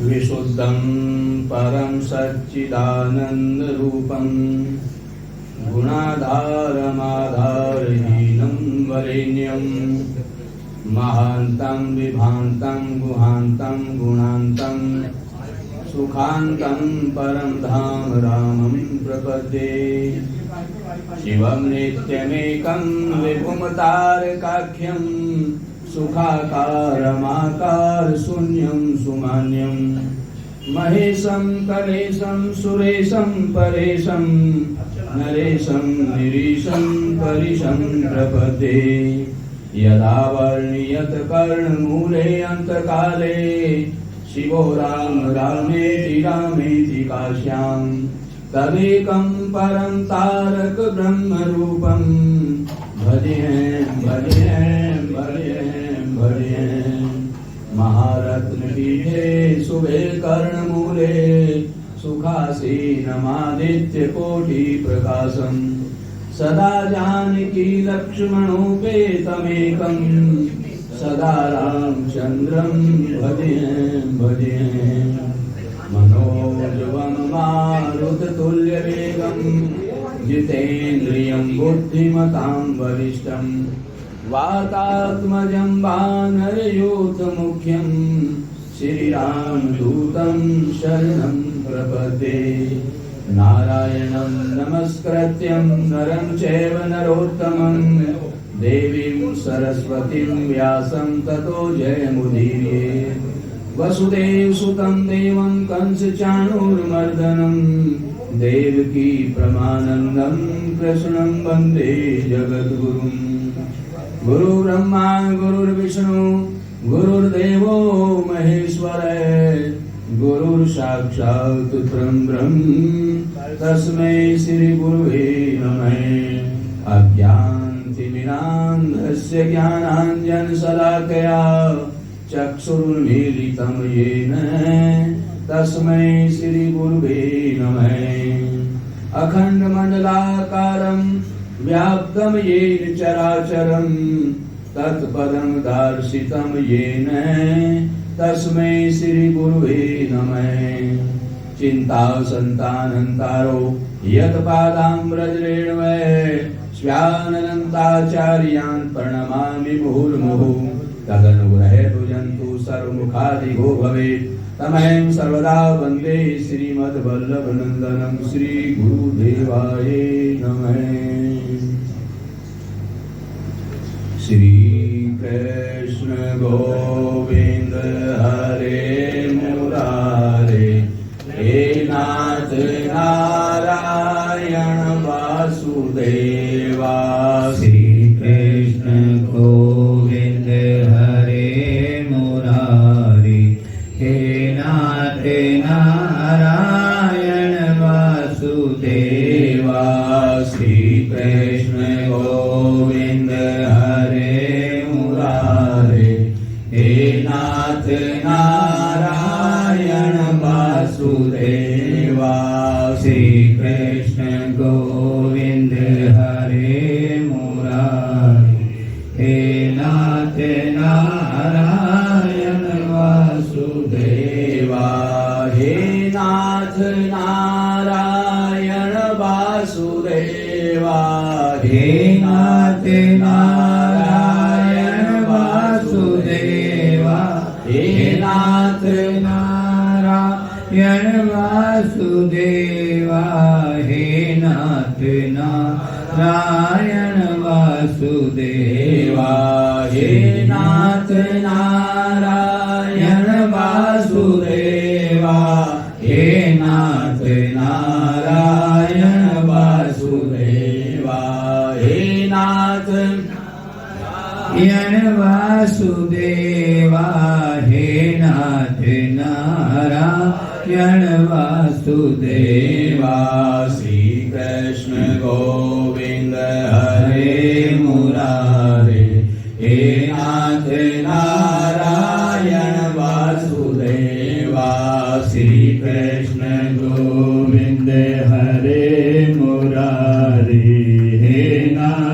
विशुद्धं परं सच्चिदानन्दरूपं गुणाधारमाधारहीनं वरेण्यं महान्तं विभान्तं गुहान्तं गुणान्तं सुखान्तं परं धाम रामं प्रपद्ये। शिवं नित्यमेकं विभुमतारकाख्यं सुखाकारमाकार शून्यं सुमान्यं महेशं कलेशं सुरेशं परेशं नरेशं निरीशं परिशं प्रपद्ये। यदा वर्ण्यत कर्णमूले अन्तकाले शिवो राम रामेति रामेति काश्यां तदेकं परं तारक ब्रह्मरूपं भजें भजें भजें भजें। महारत्न पीठे शुभे कर्णमूले सुखासीनमादित्य कोटि प्रकाशं सदा जानकी लक्ष्मणोपेतमेकं सदा रामचन्द्रं भजें भजें। मनोजवं मारुततुल्यवेगं जितेन्द्रियं बुद्धिमतां वरिष्ठं वातात्मजं वानरयूथमुख्यं श्रीरामदूतं शरणं प्रपद्ये। नारायणं नमस्कृत्यं नरं चैव नरोत्तमं देवीं सरस्वतीं व्यासं ततो जयमुदीरये। वसुदेवसुतं देवं कंसचाणूरमर्दनं देवकी परमानन्दं कृष्णं वन्दे जगद्गुरुं। गुरुर्ब्रह्मा गुरुर्विष्णु गुरुर्देवो महेश्वर गुरुर्साक्षात् परब्रह्म तस्मै श्री गुरुवे नमः। अज्ञानतिमिरान्धस्य ज्ञानाञ्जनशलाकया चक्षुरुन्मीलितं येन तस्मै श्री गुरुवे नमः। अखण्डमण्डलाकारं व्याप्तं येन चराचरं तत्पदं दर्शितं येन तस्मै श्री गुरुवे नमः। चिन्तासन्तानन्तारो यत्पादाम्रजरेणवे स्वानन्ताचार्यान् प्रणमामि मुहुर्मुहुः। तदनुग्रहेतु जन्तु सर्वमुखादिगो भवेत् तमहं सर्वदा वन्दे श्रीमद्वल्लभनन्दनं श्रीगुरुदेवाय नमः। श्रीकृष्ण गोविन्द हरे मुरारे हे नाथ नारायण वासुदेवा। श्रीकृष्ण गोविन्द हरे मुरारे हे नाथ नारायण वासुदेवा। श्रीकृष्ण गोविन्द हरे मुरारे हे नाथ नारायण वासुदेवा। श्रीकृष्ण गोविन्द हरे मुरारे हे नाथ नारायण वासुदेवा। हे नाथ नारायण वासुदेवा। हे नाथ नारायण वासुदेवा। हे नाथ नारायण वासुदेवा। हे नाथ नारायण वासुदेवा। हे नाथ नारायण वासुदेवा। हे नाथ नारायण वासुदेवा। हे नाथ नारायण वासुदेवा। हे नाथ नारायण वासुदेवा। श्रीकृष्ण गोविन्द हरे मुरारे हे नाथ नारायण वासुदेवा। श्रीकृष्ण गोविन्द हरे मुरारे हे नाथ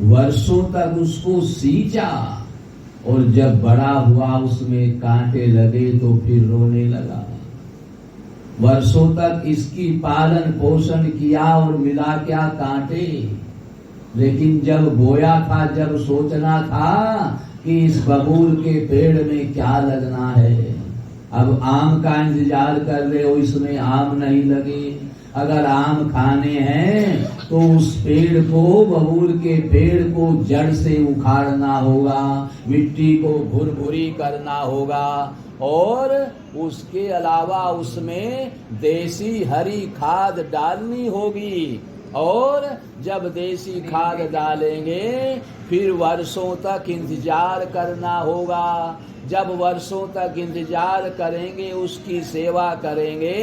वर्षों तक उसको सींचा और जब बड़ा हुआ उसमें कांटे लगे तो फिर रोने लगा। वर्षों तक इसकी पालन पोषण किया और मिला क्या कांटे, लेकिन जब बोया था, जब सोचना था कि इस बबूल के पेड़ में क्या लगना है, अब आम का इंतजार कर रहे हो, इसमें आम नहीं लगे। अगर आम खाने हैं तो उस पेड़ को, बबूल के पेड़ को जड़ से उखाड़ना होगा, मिट्टी को भुरभुरी करना होगा और उसके अलावा उसमें देसी हरी खाद डालनी होगी। और जब देसी खाद डालेंगे फिर वर्षों तक इंतजार करना होगा। जब वर्षों तक इंतजार करेंगे, उसकी सेवा करेंगे,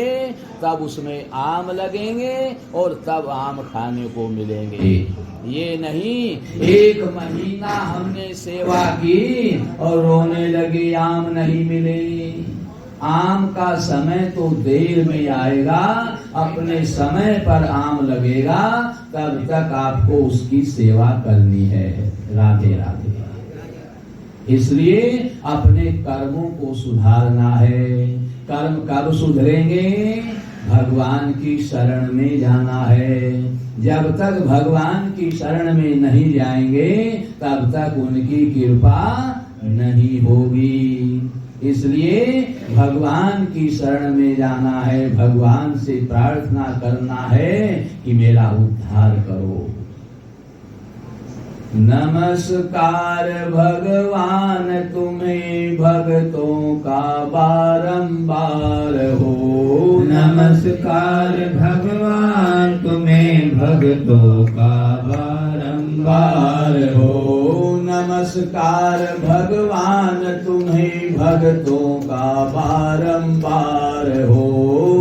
तब उसमें आम लगेंगे और तब आम खाने को मिलेंगे। ये नहीं 1 महीना हमने सेवा की और रोने लगे आम नहीं मिले। आम का समय तो देर में आएगा, अपने समय पर आम लगेगा, तब तक आपको उसकी सेवा करनी है। राधे राधे। इसलिए अपने कर्मों को सुधारना है। कर्म कब सुधरेंगे? भगवान की शरण में जाना है। जब तक भगवान की शरण में नहीं जाएंगे तब तक उनकी कृपा नहीं होगी। इसलिए भगवान की शरण में जाना है, भगवान से प्रार्थना करना है कि मेरा उद्धार करो। नमस्कार भगवान तुम्हें भक्तों का बारंबार हो। नमस्कार भगवान तुम्हें भक्तों का बारंबार हो। नमस्कार भगवान तुम्हें भक्तों का बारंबार हो।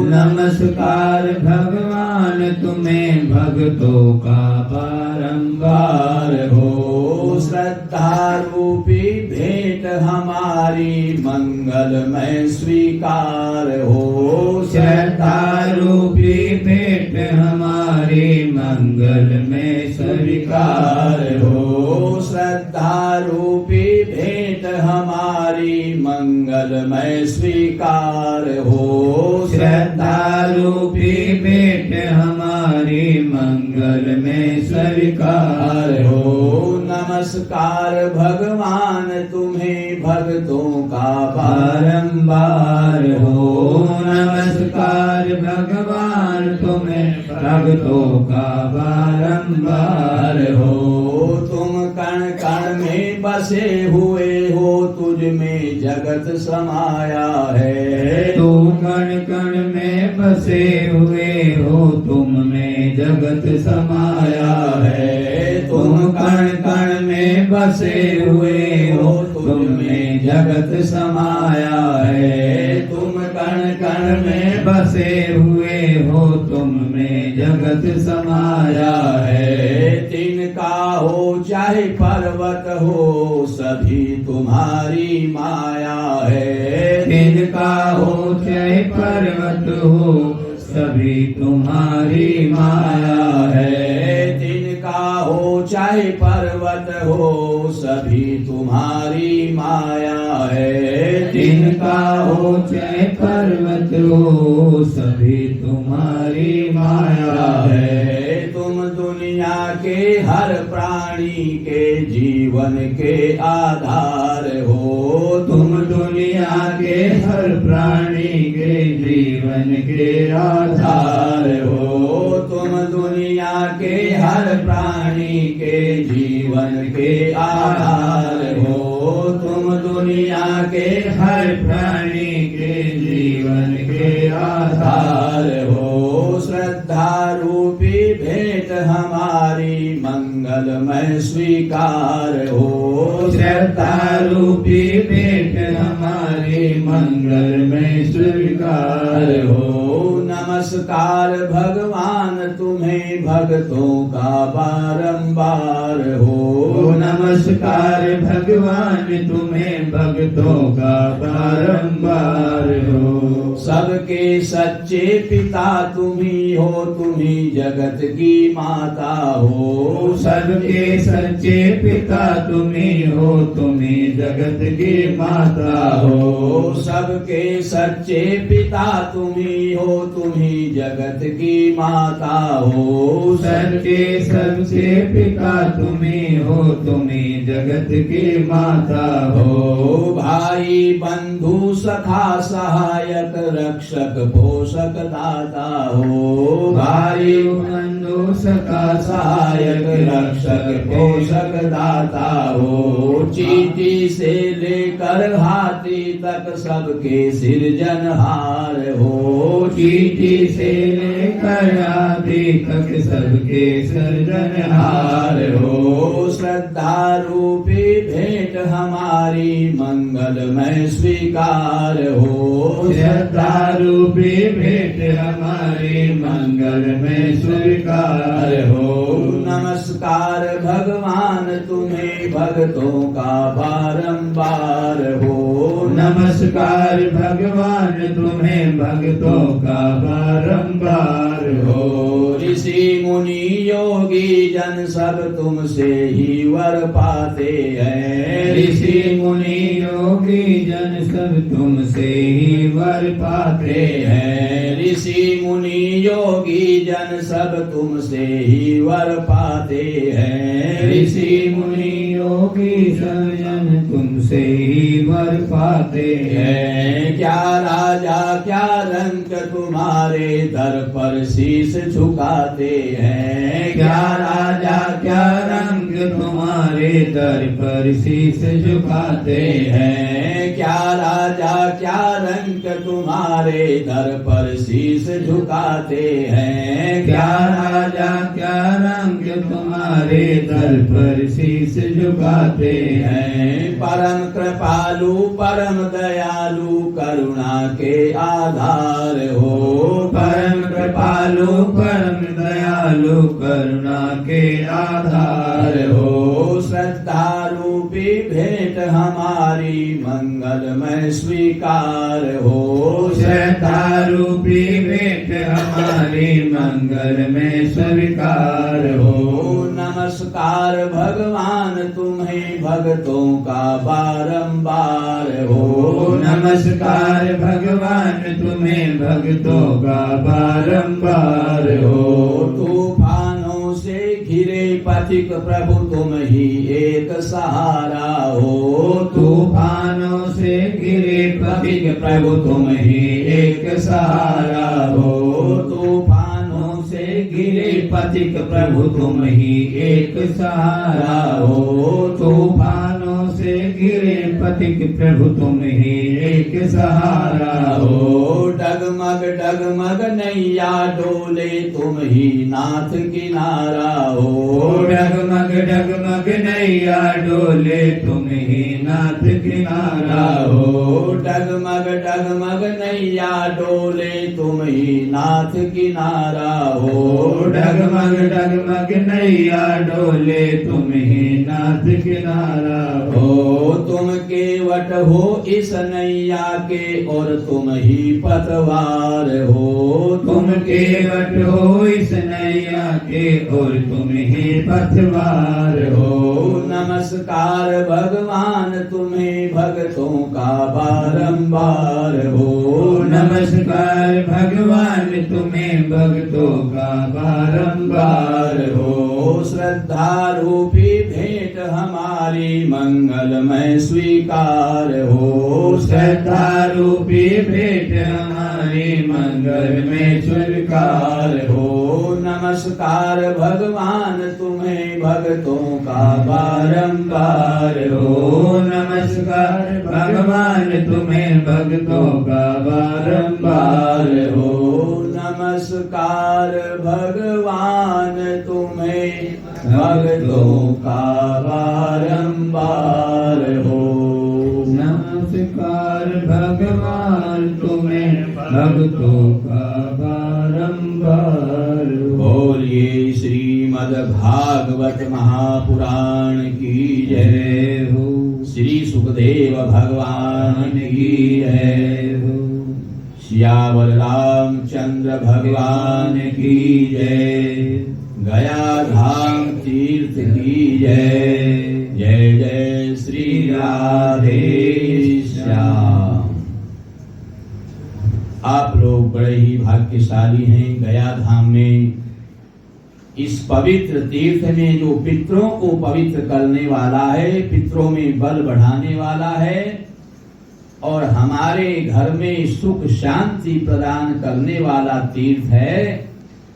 नमस्कार भगवान तुम्हें भक्तों का बारंबार हो। श्रद्धा रूपी भेंट हमारी मंगलमय स्वीकार हो। श्रद्धा रूपी भेंट हमारी मंगलमय स्वीकार हो। श्रद्धा रूपी भेंट हमारी मंगलमय स्वीकार हो। श्रद्धा रूपी भेंट हमारी मंगलमय स्वीकार हो। नमस्कार भगवान तुम्हें भक्तों का बारंबार हो। नमस्कार भगवान तुम्हें भक्तों का बारंबार हो। तुम कण कण में बसे हुए हो, तुझ में जगत समाया है। तुम कण कण में बसे हुए हो, तुम में जगत समाया है। तुम कण कण में बसे हुए हो, तुम में जगत समाया है। तुम कण कण में बसे हुए हो, तुम में जगत समाया है। तिनका हो चाहे पर्वत हो, सभी तुम्हारी माया है। तिनका हो चाहे पर्वत हो, सभी तुम्हारी माया है। तिनका हो चाहे पर्वत हो, सभी तुम्हारी माया है। तिनका हो चाहे पर्वत हो, सभी तुम्हारी माया है। तुम दुनिया के हर प्राणी के जीवन के आधार हो। तुम दुनिया के हर प्राणी के जीवन के आधार हो। तुम दुनिया के हर प्राणी के जीवन के आधार हो। तुम दुनिया के हर प्राणी के जीवन के आधार हो। श्रद्धा रूपी भेंट हमारी मंगलमय स्वीकार हो। श्रद्धा रूपी भेंट हमारी मंगलमय स्वीकार हो। नमस्कार भगवान तुम्हें तुम्हें भक्तों का बारंबार हो। नमस्कार भगवान तुम्हें भक्तों का बारंबार हो। सबके सच्चे पिता तुम्ही हो, तुम्ही जगत की माता हो। सबके सच्चे पिता तुम्ही हो, तुम्ही जगत की माता हो। सबके सच्चे पिता तुम्ही हो, तुम्ही जगत की माता हो। सबके सच्चे पिता तुम्ही हो, तुम्ही जगत की माता हो। भाई बंधु सखा सहायक रक्षक पोषक दाता हो। भाई बंधु सखा सहायक रक्षक पोषक दाता हो। चींटी से लेकर हाथी तक सबके सृजनहार हो। चींटी से लेकर हाथी तक सबके सृजनहार हो। श्रद्धा रूपी भेंट हमारी मंगलमय स्वीकार हो। श्रद्धा रूपी भेंट हमारी मंगल में स्वीकार हो। नमस्कार भगवान तुम्हें भक्तों का बारंबार हो। नमस्कार भगवान तुम्हें भक्तों का बारंबार हो। ऋषि मुनि योगी जन सब तुमसे ही वर पाते हैं। ऋषि मुनि योगी जन सब तुमसे ही वर पाते हैं। ऋषि मुनि योगी जन सब तुमसे ही वर पाते हैं। ऋषि मुनि योगी सब जन तुमसे ही वर पाते हैं। क्या राजा क्या रंक तुम्हारे दर पर शीश झुकाते हैं। क्या राजा क्या रंग तुम्हारे दर पर शीश झुकाते हैं। क्या राजा क्या रंग तुम्हारे दर पर शीश झुकाते हैं। क्या राजा क्या रंग तुम्हारे दर पर शीश झुकाते हैं। परम कृपालु परम दयालु करुणा के आधार हो। परम कृपालु परम दयालु करुणा के आधार हो। श्रद्धा रूपी भेंट हमारी मंगलमय स्वीकार हो। श्रद्धा रूपी भेंट हमारी मंगल में स्वीकार हो। नमस्कार भगवान तुम्हें भक्तों का बारंबार हो। नमस्कार भगवान तुम्हें भक्तों का बारंबार हो। तूफानों से घिरे पथिक प्रभु तुम ही एक सहारा हो। तूफानों से घिरे पथिक प्रभु तुम ही एक सहारा हो। तूफानों से घिरे पथिक प्रभु तुम ही एक सहारा हो। तूफानों से घिरे पथिक प्रभु तुम ही एक सहारा हो। डगमग डगमग नैया डोले तुम ही नाथ किनारा हो। डगमग डगमग नैया डोले तुम ही नाथ किनारा हो। डगमग डगमग नैया डोले तुम ही नाथ किनारा हो। डगमग डगमग नैया डोले तुम ही नाथ किनारा हो। तुम केवट हो इस नैया के और तुम ही पतवार हो। तुम केवट हो इस नैया के और तुम ही पतवार हो। नमस्कार भगवान तुम्हें भक्तों का बारंबार हो। नमस्कार भगवान तुम्हें भक्तों का बारंबार हो। श्रद्धा रूपी भेंट हमारी मंगलमय स्वीकार हो। श्रद्धा रूपी भेंट हमारी मंगल में स्वीकार हो। नमस्कार भगवान तुम्हें भक्तों का बारंबार हो। नमस्कार भगवान तुम्हें भक्तों का बारंबार हो। नमस्कार भगवान तुम्हें भक्तों का बारंबार हो। नमस्कार भगवान तुम्हें भक्तों का बारंबार हो। बोलिए भागवत महापुराण की जय हो। श्री सुखदेव भगवान की जय हो। सियावर रामचंद्र भगवान की जय। गया धाम तीर्थ की जय। जय जय श्री राधे श्याम। आप लोग बड़े ही भाग्यशाली हैं। गया धाम में इस पवित्र तीर्थ में जो पितरों को पवित्र करने वाला है, पितरों में बल बढ़ाने वाला है और हमारे घर में सुख शांति प्रदान करने वाला तीर्थ है,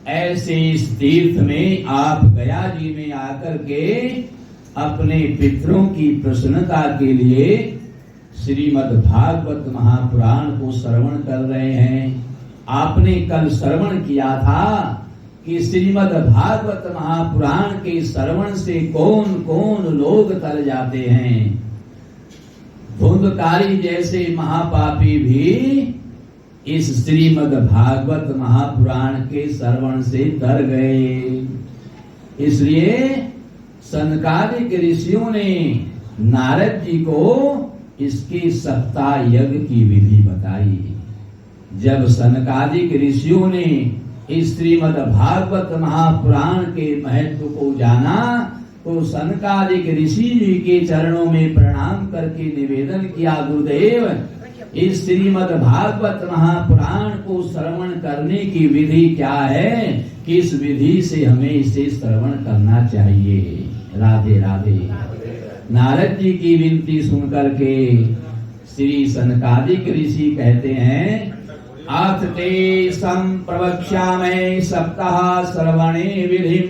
ऐसे इस तीर्थ में आप गया जी में आकर के अपने पितरों की प्रसन्नता के लिए श्रीमद् भागवत महापुराण को श्रवण कर रहे हैं। आपने कल श्रवण किया था कि श्रीमद् भागवत महापुराण के श्रवण से कौन कौन लोग तर जाते हैं। धुंधकारी जैसे महापापी भी इस श्रीमद् भागवत महापुराण के श्रवण से तर गए। इसलिए सनकादिक ऋषियों ने नारद जी को इसके सप्ताह यज्ञ की विधि बताई। जब सनकादिक ऋषियों ने इस श्रीमद् भागवत महापुराण के महत्व को जाना तो सनकादिक ऋषि जी के चरणों में प्रणाम करके निवेदन किया, गुरुदेव इस श्रीमद् भागवत महापुराण को श्रवण करने की विधि क्या है, किस विधि से हमें इसे श्रवण करना चाहिए। राधे राधे। नारद जी की विनती सुनकर के श्री सनकादिक ऋषि कहते हैं, अथ ते संप्रवक्ष्यामि सप्ताह श्रवणे विधिं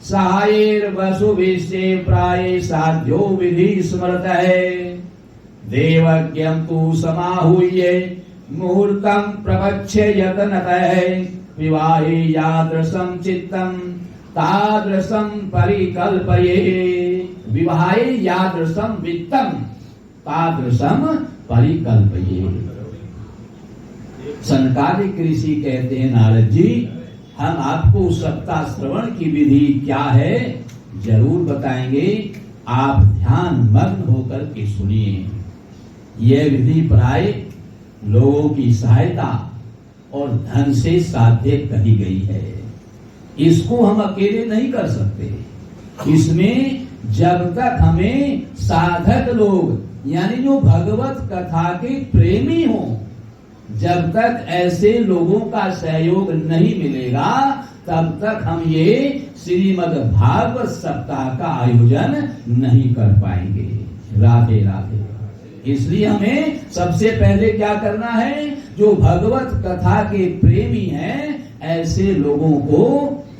सहायेर वसुभिश्चे प्राये साध्यो विधि स्मृतः देवज्ञं तु समाहूय मुहूर्तं प्रवक्ष्ये यतनतः विवाहे यादृशं चित्तं तादृशं परिकल्पये। विवाहे यादृशं वित्तं तादृशं परिकल्पये। सनकादिक ऋषि कहते हैं, नारद जी हम आपको सप्ताह श्रवण की विधि क्या है जरूर बताएंगे, आप ध्यान मग्न होकर के सुनिए। यह विधि प्राय लोगों की सहायता और धन से साध्य कही गई है। इसको हम अकेले नहीं कर सकते। इसमें जब तक हमें साधक लोग यानी जो भगवत कथा के प्रेमी हो, जब तक ऐसे लोगों का सहयोग नहीं मिलेगा तब तक हम ये श्रीमद् भागवत सप्ताह का आयोजन नहीं कर पाएंगे। राधे राधे। इसलिए हमें सबसे पहले क्या करना है, जो भगवत कथा के प्रेमी हैं ऐसे लोगों को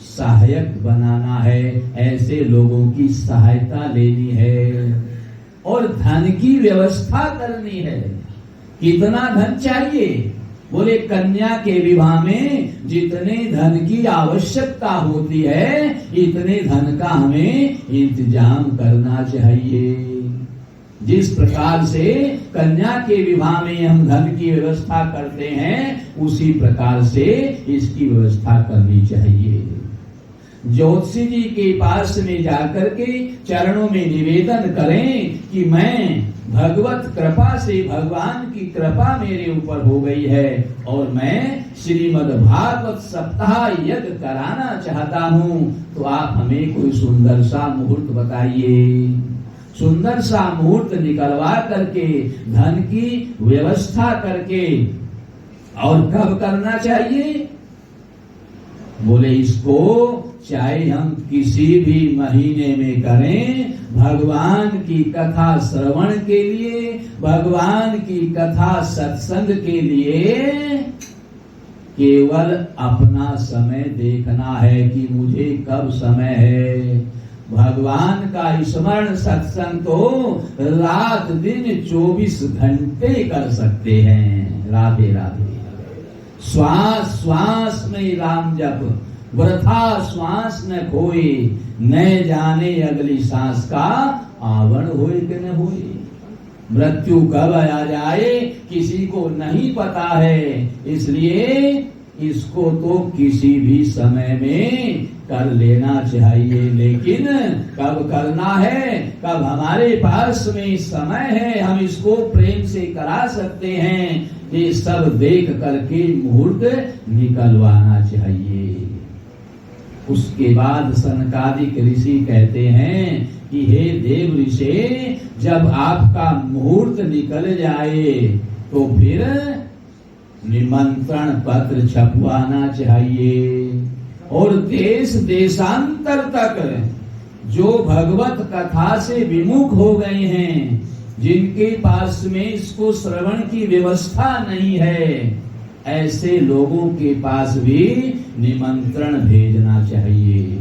सहायक बनाना है, ऐसे लोगों की सहायता लेनी है और धन की व्यवस्था करनी है। कितना धन चाहिए? बोले कन्या के विवाह में जितने धन की आवश्यकता होती है इतने धन का हमें इंतजाम करना चाहिए। जिस प्रकार से कन्या के विवाह में हम धन की व्यवस्था करते हैं उसी प्रकार से इसकी व्यवस्था करनी चाहिए। ज्योतिषी जी के पास में जाकर के चरणों में निवेदन करें कि मैं भगवत कृपा से भगवान की कृपा मेरे ऊपर हो गई है और मैं श्रीमद् भागवत सप्ताह यज्ञ कराना चाहता हूँ, तो आप हमें कोई सुंदर सा मुहूर्त बताइए। सुंदर सा मुहूर्त निकलवा करके धन की व्यवस्था करके, और कब करना चाहिए? बोले इसको चाहे हम किसी भी महीने में करें, भगवान की कथा श्रवण के लिए, भगवान की कथा सत्संग के लिए केवल अपना समय देखना है कि मुझे कब समय है। भगवान का स्मरण सत्संग तो रात दिन 24 घंटे कर सकते हैं। राधे राधे। श्वास श्वास में राम जप, वृथा श्वास न खोए, न जाने अगली सांस का आवरण होए कि न होए। मृत्यु कब आ जाए किसी को नहीं पता है, इसलिए इसको तो किसी भी समय में कर लेना चाहिए, लेकिन कब करना है, कब हमारे पास में समय है, हम इसको प्रेम से करा सकते हैं, ये सब देख करके मुहूर्त निकलवाना चाहिए। उसके बाद सनकादिक ऋषि कहते हैं कि हे देव ऋषि, जब आपका मुहूर्त निकल जाए तो फिर निमंत्रण पत्र छपवाना चाहिए, और देश देशांतर तक जो भगवत कथा से विमुख हो गए हैं, जिनके पास में इसको श्रवण की व्यवस्था नहीं है, ऐसे लोगों के पास भी निमंत्रण भेजना चाहिए।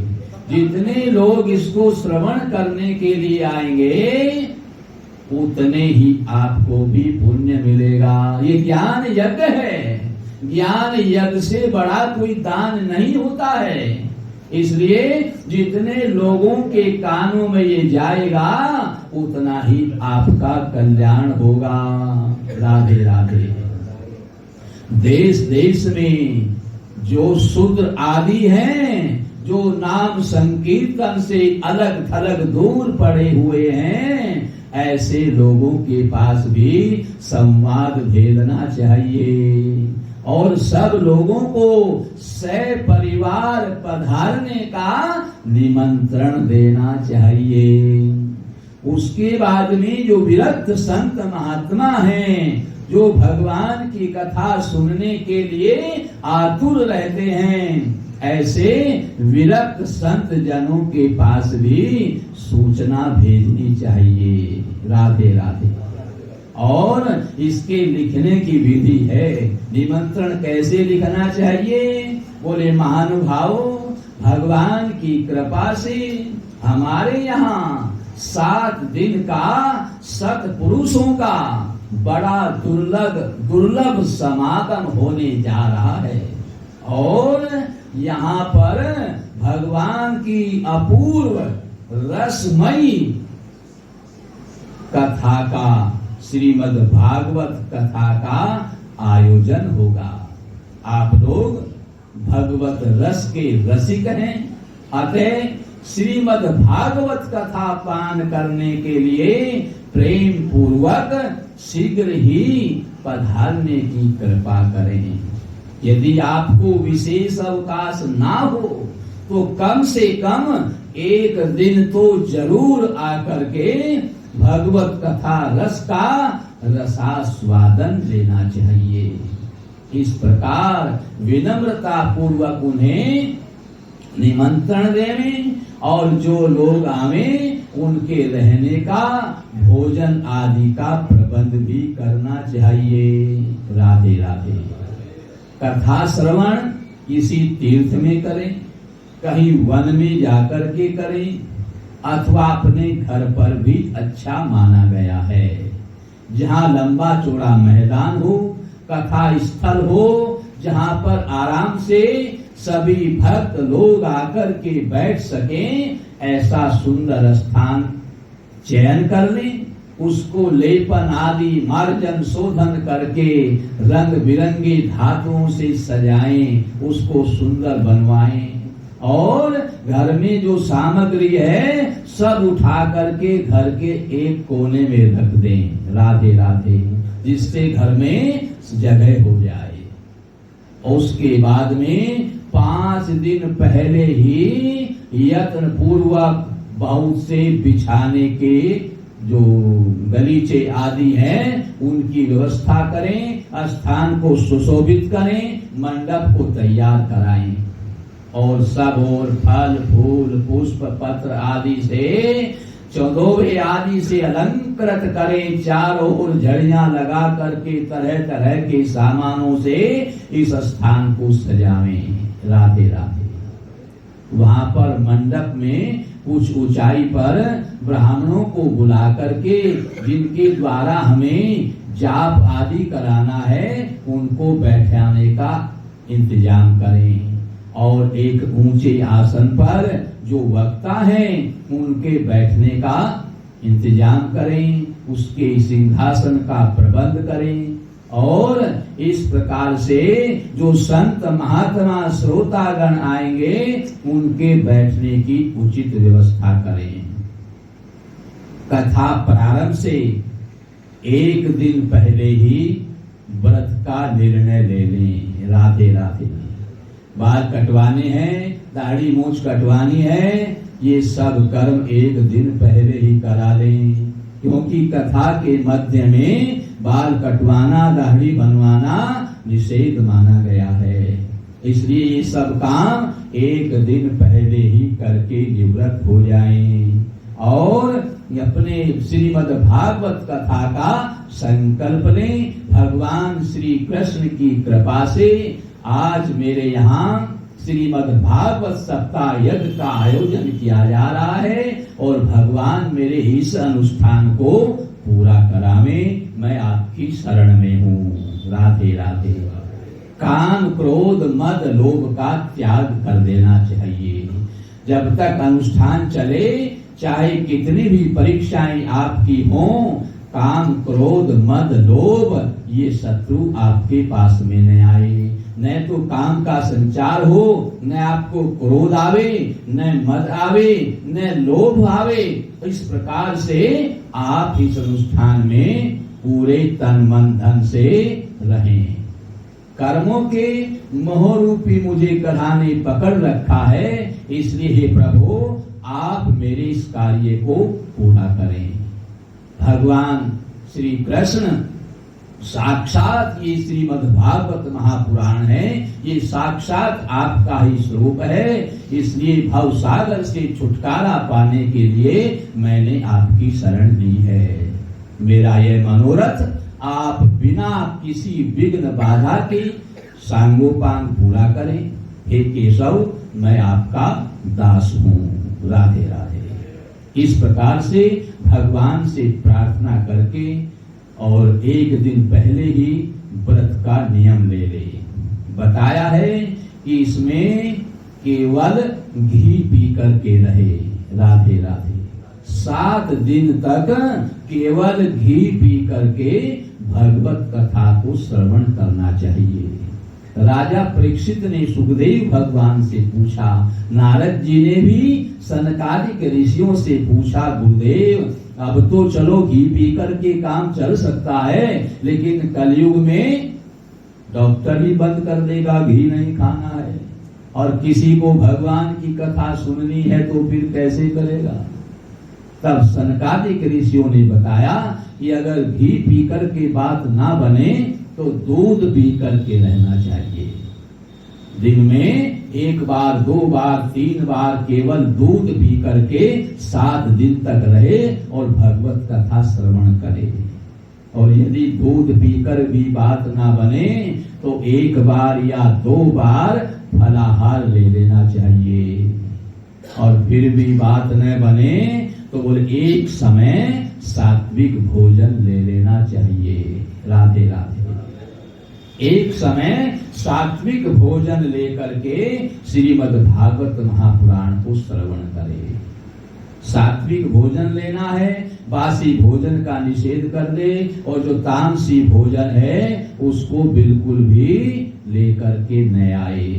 जितने लोग इसको श्रवण करने के लिए आएंगे, उतने ही आपको भी पुण्य मिलेगा। ये ज्ञान यज्ञ है, ज्ञान यज्ञ से बड़ा कोई दान नहीं होता है। इसलिए जितने लोगों के कानों में ये जाएगा, उतना ही आपका कल्याण होगा। राधे राधे। देश देश में जो शूद्र आदि हैं, जो नाम संकीर्तन से अलग थलग दूर पड़े हुए हैं, ऐसे लोगों के पास भी संवाद भेजना चाहिए, और सब लोगों को सपरिवार पधारने का निमंत्रण देना चाहिए। उसके बाद में जो विरक्त संत महात्मा हैं, जो भगवान की कथा सुनने के लिए आतुर रहते हैं, ऐसे विरक्त संत जनों के पास भी सूचना भेजनी चाहिए। राधे राधे। और इसके लिखने की विधि है। निमंत्रण कैसे लिखना चाहिए? बोले महानुभावों, भगवान की कृपा से हमारे यहाँ 7 दिन का सत्पुरुषों का बड़ा दुर्लभ समागम होने जा रहा है, और यहाँ पर भगवान की अपूर्व रसमयी कथा का, श्रीमद् भागवत कथा का आयोजन होगा। आप लोग भगवत रस के रसिक हैं, अतः श्रीमद् भागवत कथा पान करने के लिए प्रेम पूर्वक शीघ्र ही पधारने की कृपा करें। यदि आपको विशेष अवकाश ना हो तो कम से कम 1 दिन तो जरूर आकर के भगवत कथा रस का रसास्वादन लेना चाहिए। इस प्रकार विनम्रता पूर्वक उन्हें निमंत्रण देवें, और जो लोग आवे उनके रहने का, भोजन आदि का प्रबंध भी करना चाहिए। राधे राधे। कथा श्रवण किसी तीर्थ में करें, कहीं वन में जाकर के करें, अथवा अपने घर पर भी अच्छा माना गया है। जहाँ लंबा चौड़ा मैदान हो, कथा स्थल हो, जहाँ पर आराम से सभी भक्त लोग आकर के बैठ सकें, ऐसा सुंदर स्थान चयन कर लें। उसको लेपन आदि मार्जन शोधन करके रंग बिरंगी धातुओं से सजाएं, उसको सुंदर बनवाएं, और घर में जो सामग्री है सब उठा करके घर के एक कोने में रख दें। राधे राधे। जिससे घर में जगह हो जाए। उसके बाद में 5 दिन पहले ही यत्न पूर्वक बहुत से बिछाने के जो गलीचे आदि हैं उनकी व्यवस्था करें, स्थान को सुशोभित करें, मंडप को तैयार कराएं, और सब और फल फूल पुष्प पत्र आदि से, चौदोवे आदि से अलंकृत करें। चारों ओर झड़ियां लगा करके तरह तरह के सामानों से इस स्थान को सजावें। राधे राधे। वहां पर मंडप में कुछ ऊंचाई पर ब्राह्मणों को बुला करके, जिनके द्वारा हमें जाप आदि कराना है, उनको बैठाने का इंतजाम करें, और एक ऊंचे आसन पर जो वक्ता हैं उनके बैठने का इंतजाम करें, उसके सिंहासन का प्रबंध करें, और इस प्रकार से जो संत महात्मा श्रोतागण आएंगे उनके बैठने की उचित व्यवस्था करें। कथा प्रारंभ से एक दिन पहले ही व्रत का निर्णय ले लें। राधे राधे। बाल कटवाने हैं, दाढ़ी मूछ कटवानी है, ये सब कर्म एक दिन पहले ही करा लें, क्योंकि कथा के मध्य में बाल कटवाना, दाढ़ी बनवाना निषेध माना गया है। इसलिए ये सब काम एक दिन पहले ही करके निवृत्त हो जाएं और अपने श्रीमद् भागवत कथा का संकल्प लें। भगवान श्री कृष्ण की कृपा से आज मेरे यहाँ श्रीमद् भागवत सप्ताह यज्ञ का आयोजन किया जा रहा है और भगवान मेरे इस अनुष्ठान को पूरा करावे। मैं आपकी शरण में हूँ। राधे राधे। काम, क्रोध, मद, लोभ का त्याग कर देना चाहिए। जब तक अनुष्ठान चले, चाहे कितनी भी परीक्षाएं आपकी हों, काम, क्रोध, मद, लोभ ये शत्रु आपके पास में न आए। न तो काम का संचार हो, न आपको क्रोध आवे, न मद आवे, न लोभ आवे। इस प्रकार से आप इस अनुष्ठान में पूरे तन मन धन से रहें। कर्मों के मोह रूपी मुझे गधा ने पकड़ रखा है, इसलिए हे प्रभु आप मेरे इस कार्य को पूरा करें। भगवान श्री कृष्ण साक्षात ये श्रीमद् भागवत महापुराण है, ये साक्षात आपका ही स्वरूप है। इसलिए भव सागर से छुटकारा पाने के लिए मैंने आपकी शरण ली है। मेरा यह मनोरथ आप बिना किसी विघ्न बाधा के सांगोपांग पूरा करें। हे केशव, मैं आपका दास हूँ। राधे राधे। इस प्रकार से भगवान से प्रार्थना करके और एक दिन पहले ही व्रत का नियम ले ले। बताया है कि इसमें केवल घी पी करके रहे। राधे राधे। 7 दिन तक केवल घी पी करके भगवत कथा को श्रवण करना चाहिए। राजा परीक्षित ने सुखदेव भगवान से पूछा, नारद जी ने भी सनकादिक ऋषियों से पूछा, गुरुदेव अब तो चलो घी पी करके काम चल सकता है, लेकिन कलयुग में डॉक्टर ही बंद कर देगा, घी नहीं खाना है, और किसी को भगवान की कथा सुननी है तो फिर कैसे करेगा। तब सनकादिक ऋषियों ने बताया कि अगर घी पी करके बात ना बने तो दूध पी करके रहना चाहिए। दिन में 1 बार, 2 बार, 3 बार केवल दूध पी करके 7 दिन तक रहे और भगवत कथा श्रवण करे। और यदि दूध पीकर भी बात ना बने तो 1 बार या 2 बार फलाहार ले लेना चाहिए। और फिर भी बात न बने तो बोले एक समय सात्विक भोजन ले लेना चाहिए। राधे राधे। एक समय सात्विक भोजन लेकर के श्रीमद् भागवत महापुराण को श्रवण करें। सात्विक भोजन लेना है, बासी भोजन का निषेध कर दे, और जो तामसी भोजन है उसको बिल्कुल भी लेकर के न आए।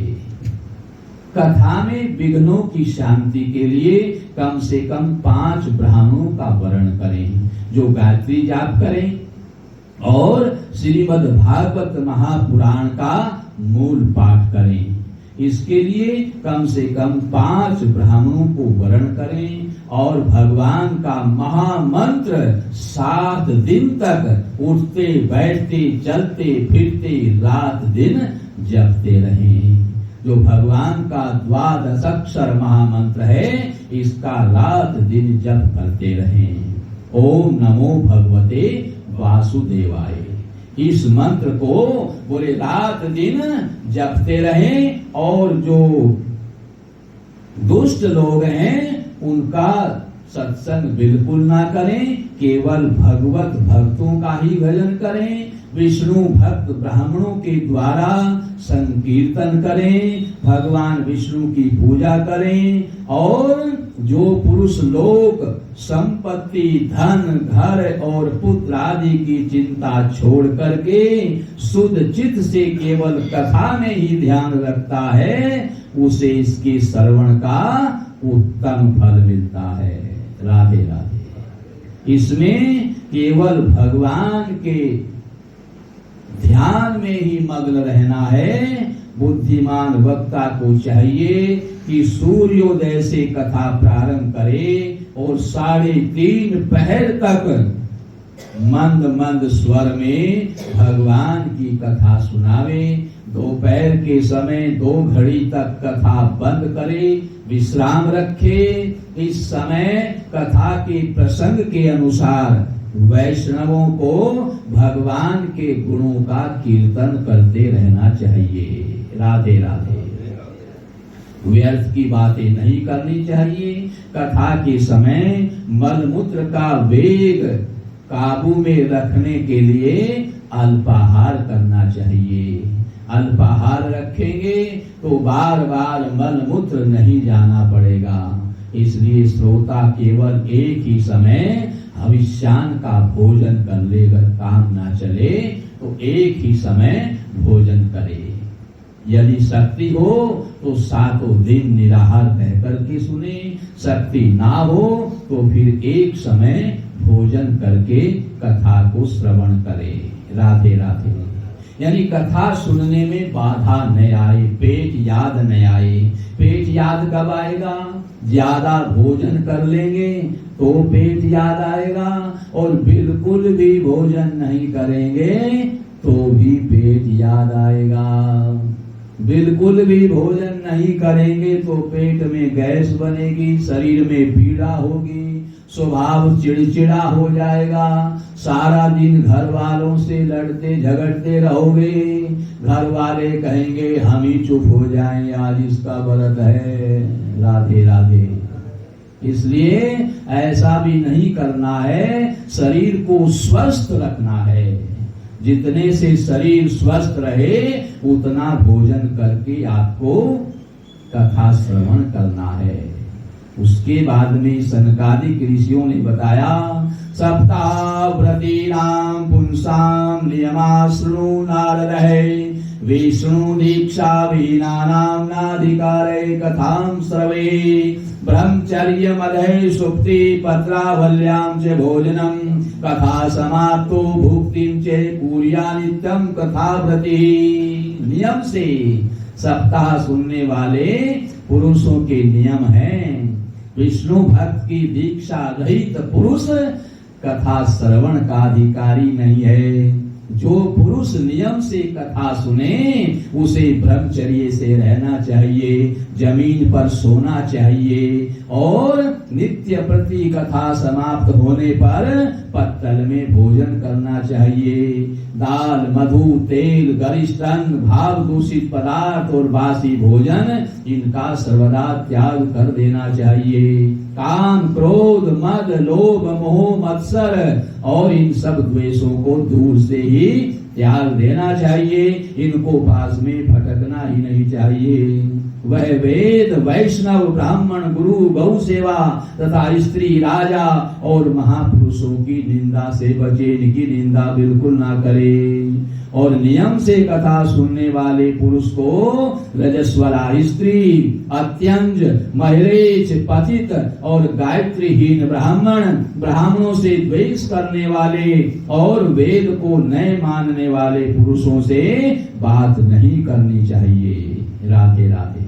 कथा में विघ्नों की शांति के लिए कम से कम 5 ब्राह्मणों का वर्ण करें, जो गायत्री जाप करें और श्रीमद् भागवत महापुराण का मूल पाठ करें। इसके लिए कम से कम 5 ब्राह्मणों को वर्ण करें और भगवान का महामंत्र 7 दिन तक उठते बैठते चलते फिरते रात दिन जपते रहें। जो भगवान का 12 अक्षर महामंत्र है, इसका रात दिन जप करते रहें। ओम नमो भगवते वासुदेवाय। इस मंत्र को बोले रात दिन जपते रहें और जो दुष्ट लोग हैं उनका सत्संग बिल्कुल ना करें, केवल भगवत भक्तों का ही भजन करें। विष्णु भक्त ब्राह्मणों के द्वारा संकीर्तन करें, भगवान विष्णु की पूजा करें और जो पुरुष लोग संपत्ति, धन, घर और पुत्र आदि की चिंता छोड़ करके शुद्ध चित्त से केवल कथा में ही ध्यान रखता है, उसे इसके श्रवण का उत्तम फल मिलता है। राधे राधे। इसमें केवल भगवान के ध्यान में ही मग्न रहना है। बुद्धिमान वक्ता को चाहिए कि सूर्योदय से कथा प्रारंभ करे और 3:30 पहर तक मंद मंद स्वर में भगवान की कथा सुनावे। दोपहर के समय 2 घड़ी तक कथा बंद करे, विश्राम रखे। इस समय कथा के प्रसंग के अनुसार वैष्णवों को भगवान के गुणों का कीर्तन करते रहना चाहिए। राधे राधे। व्यर्थ की बातें नहीं करनी चाहिए। कथा के समय मलमूत्र का वेग काबू में रखने के लिए अल्पाहार करना चाहिए। अल्पाहार रखेंगे तो बार बार मलमूत्र नहीं जाना पड़ेगा। इसलिए श्रोता केवल एक ही समय हविष्यान का भोजन कर ले। अगर काम ना चले तो एक ही समय भोजन करे। यदि शक्ति हो तो 7 दिन निराहार रह करके सुने, शक्ति ना हो तो फिर एक समय भोजन करके कथा को श्रवण करे। राधे राधे। यानी कथा सुनने में बाधा न आए, पेट याद न आए। पेट याद कब आएगा? ज्यादा भोजन कर लेंगे तो पेट याद आएगा, और बिल्कुल भी भोजन नहीं करेंगे तो भी पेट याद आएगा। बिल्कुल भी भोजन नहीं करेंगे तो पेट में गैस बनेगी, शरीर में पीड़ा होगी, स्वभाव चिड़चिड़ा हो जाएगा। सारा दिन घर वालों से लड़ते झगड़ते रहोगे। घर वाले कहेंगे हम ही चुप हो जाएं, आज इसका व्रत है। राधे राधे। इसलिए ऐसा भी नहीं करना है। शरीर को स्वस्थ रखना है। जितने से शरीर स्वस्थ रहे उतना भोजन करके आपको कथा श्रवण करना है। उसके बाद में सनकादिक ऋषियों ने बताया, सप्ताव्रतीनां पुंसां नियमा शृणु नारदः, विष्णु दीक्षा वीनानां नाधिकारे कथां श्रवे, ब्रह्मचर्य मदे सुप्ति पत्रावल्यां च भोजनं, कथा समाप्तो भुक्तिं च कुर्या नित्यं कथाव्रती। नियम से सप्ताह सुनने वाले पुरुषों के नियम हैं। विष्णु भक्त की दीक्षा रहित पुरुष कथा श्रवण का अधिकारी नहीं है। जो पुरुष नियम से कथा सुने उसे ब्रह्मचर्य से रहना चाहिए, जमीन पर सोना चाहिए और नित्य प्रति कथा समाप्त होने पर पत्तल में भोजन करना चाहिए। दाल, मधु, तेल, गरिष्ठ अन्न, भाव दूषित पदार्थ और बासी भोजन इनका सर्वदा त्याग कर देना चाहिए। काम, क्रोध, मद, लोभ, मोह, मत्सर और इन सब द्वेषों को दूर से ही त्याग देना चाहिए। इनको पास में भटकना ही नहीं चाहिए। वह वेद, वैष्णव, ब्राह्मण, गुरु, गौ सेवा तथा स्त्री, राजा और महापुरुषों की निंदा से बचे। इनकी निंदा बिल्कुल ना करे। और नियम से कथा सुनने वाले पुरुष को रजस्वला स्त्री, अत्यंज, महिरेच, पतित और गायत्रीहीन ब्राह्मण, ब्राह्मणों से द्वेष करने वाले और वेद को न मानने वाले पुरुषों से बात नहीं करनी चाहिए। राधे राधे।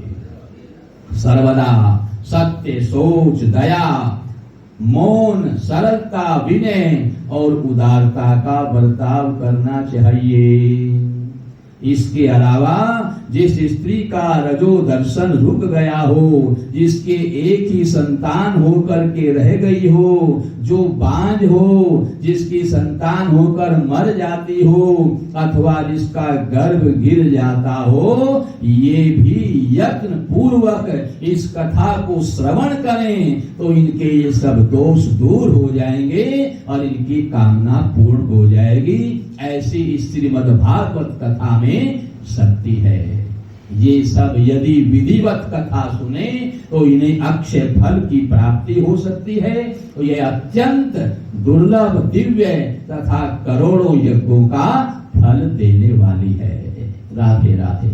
सर्वदा सत्य, सोच, दया, मौन, सरलता, विनय और उदारता का बर्ताव करना चाहिए। इसके अलावा जिस स्त्री का रजो दर्शन रुक गया हो, जिसके एक ही संतान होकर के रह गई हो, जो बांझ हो, जिसकी संतान होकर मर जाती हो, अथवा जिसका गर्भ गिर जाता हो, ये भी यत्न पूर्वक इस कथा को श्रवण करें तो इनके ये सब दोष दूर हो जाएंगे और इनकी कामना पूर्ण हो जाएगी। ऐसी श्रीमद् भागवत कथा में शक्ति है। ये सब यदि विधिवत कथा सुने तो इन्हें अक्षय फल की प्राप्ति हो सकती है। तो यह अत्यंत दुर्लभ, दिव्य तथा करोड़ों यज्ञों का फल देने वाली है। राधे राधे।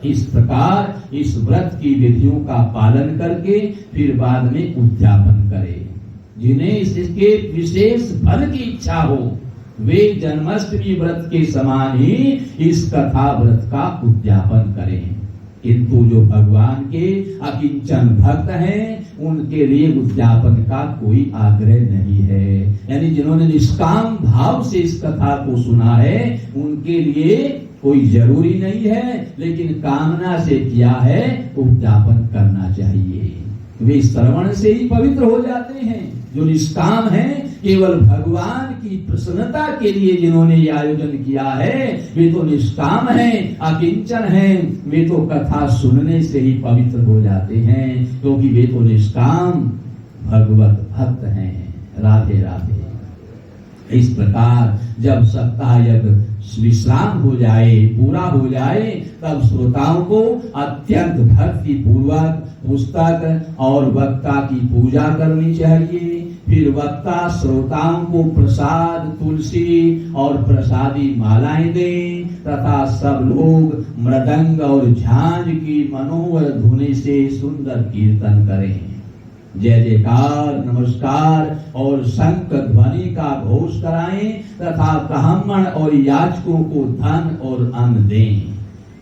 इस प्रकार इस व्रत की विधियों का पालन करके फिर बाद में उद्यापन करें। जिन्हें इसके विशेष फल की इच्छा हो वे जन्माष्टमी व्रत के समान ही इस कथा व्रत का उद्यापन करें। किंतु जो भगवान के अकिंचन भक्त हैं उनके लिए उद्यापन का कोई आग्रह नहीं है। यानी जिन्होंने निष्काम भाव से इस कथा को सुना है उनके लिए कोई जरूरी नहीं है, लेकिन कामना से किया है उद्यापन करना चाहिए। वे श्रवण से ही पवित्र हो जाते हैं। जो निष्काम है, केवल भगवान की प्रसन्नता के लिए जिन्होंने ये आयोजन किया है वे तो निष्काम हैं, अकिंचन हैं। वे तो कथा सुनने से ही पवित्र हो जाते हैं, क्योंकि वे तो निष्काम भगवत भक्त हैं। राधे राधे। इस प्रकार जब सप्ताह यज्ञ विश्राम हो जाए, पूरा हो जाए, तब श्रोताओं को अत्यंत भक्ति पूर्वक पुस्तक और वक्ता की पूजा करनी चाहिए। फिर वक्ता श्रोताओं को प्रसाद, तुलसी और प्रसादी मालाएं दें तथा सब लोग मृदंग और झांझ की मनोहर धुनी से सुंदर कीर्तन करें। जय जयकार, नमस्कार और शंख ध्वनि का घोष कराएं तथा ब्राह्मण और याचकों को धन और अन्न दें।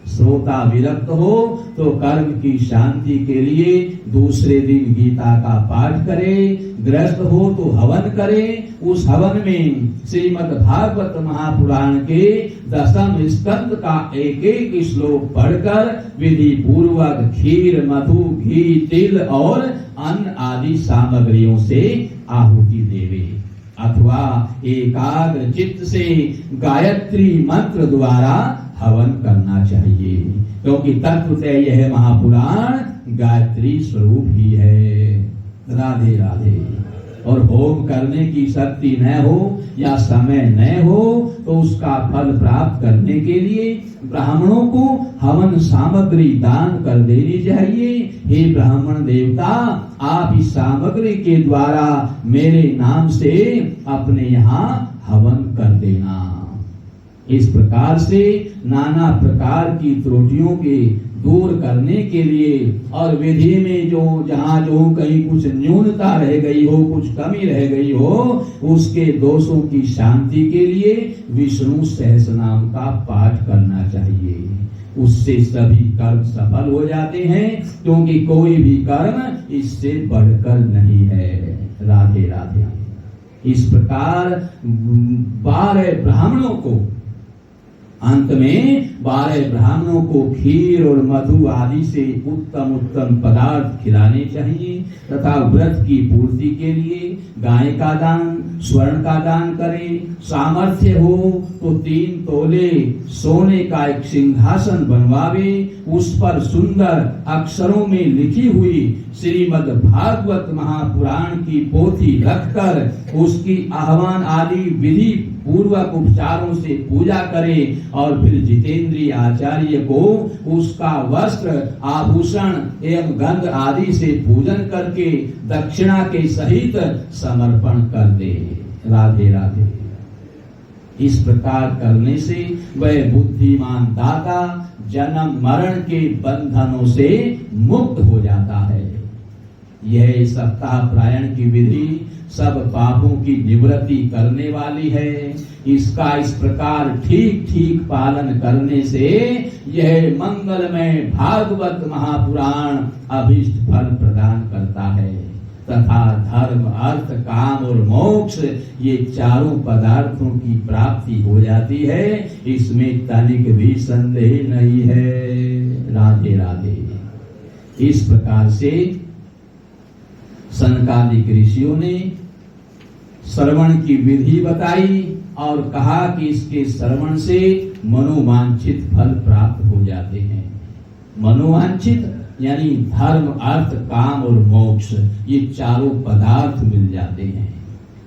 श्रोता विरक्त हो तो कर्म की शांति के लिए दूसरे दिन गीता का पाठ करे। ग्रस्त हो तो हवन करे। उस हवन में श्रीमद् भागवत महापुराण के 10वें स्कंद का एक एक श्लोक पढ़कर विधि पूर्वक खीर, मधु, घी, तिल और अन्न आदि सामग्रियों से आहुति देवे अथवा एकाग्र चित्त से गायत्री मंत्र द्वारा हवन करना चाहिए, क्योंकि तत्वतः यह महापुराण गायत्री स्वरूप ही है। राधे राधे। और होम करने की शक्ति न हो या समय न हो तो उसका फल प्राप्त करने के लिए ब्राह्मणों को हवन सामग्री दान कर देनी चाहिए। हे ब्राह्मण देवता, आप इस सामग्री के द्वारा मेरे नाम से अपने यहाँ हवन कर देना। इस प्रकार से नाना प्रकार की त्रुटियों के दूर करने के लिए और विधि में जहाँ कहीं कुछ न्यूनता रह गई हो, कुछ कमी रह गई हो, उसके दोषों की शांति के लिए विष्णु सहस्रनाम का पाठ करना चाहिए। उससे सभी कर्म सफल हो जाते हैं, क्योंकि कोई भी कर्म इससे बढ़कर नहीं है। राधे राधे। इस प्रकार 12 ब्राह्मणों को अंत में 12 ब्राह्मणों को खीर और मधु आदि से उत्तम उत्तम पदार्थ खिलाने चाहिए तथा व्रत की पूर्ति के लिए गाय का दान, स्वर्ण का दान करें। सामर्थ्य हो तो 3 तोले सोने का एक सिंहासन बनवावे, उस पर सुंदर अक्षरों में लिखी हुई श्रीमद् भागवत महापुराण की पोथी रखकर उसकी आह्वान आदि विधि पूर्वक उपचारों से पूजा करे और फिर जितेंद्रीय आचार्य को उसका वस्त्र, आभूषण एवं गंध आदि से पूजन करके दक्षिणा के सहित समर्पण कर दे। राधे राधे। इस प्रकार करने से वह बुद्धिमान दाता जन्म मरण के बंधनों से मुक्त हो जाता है। यह सप्ताह प्रायण की विधि सब पापों की निवृत्ति करने वाली है। इसका इस प्रकार ठीक ठीक पालन करने से यह मंगलमय भागवत महापुराण अभीष्ट फल प्रदान करता है तथा धर्म, अर्थ, काम और मोक्ष, ये चारों पदार्थों की प्राप्ति हो जाती है। इसमें तनिक भी संदेह नहीं है। राधे राधे। इस प्रकार से सनकादिक ऋषियों ने श्रवण की विधि बताई और कहा कि इसके श्रवण से मनोवांछित फल प्राप्त हो जाते हैं। मनोवांछित यानी धर्म, अर्थ, काम और मोक्ष, ये चारों पदार्थ मिल जाते हैं।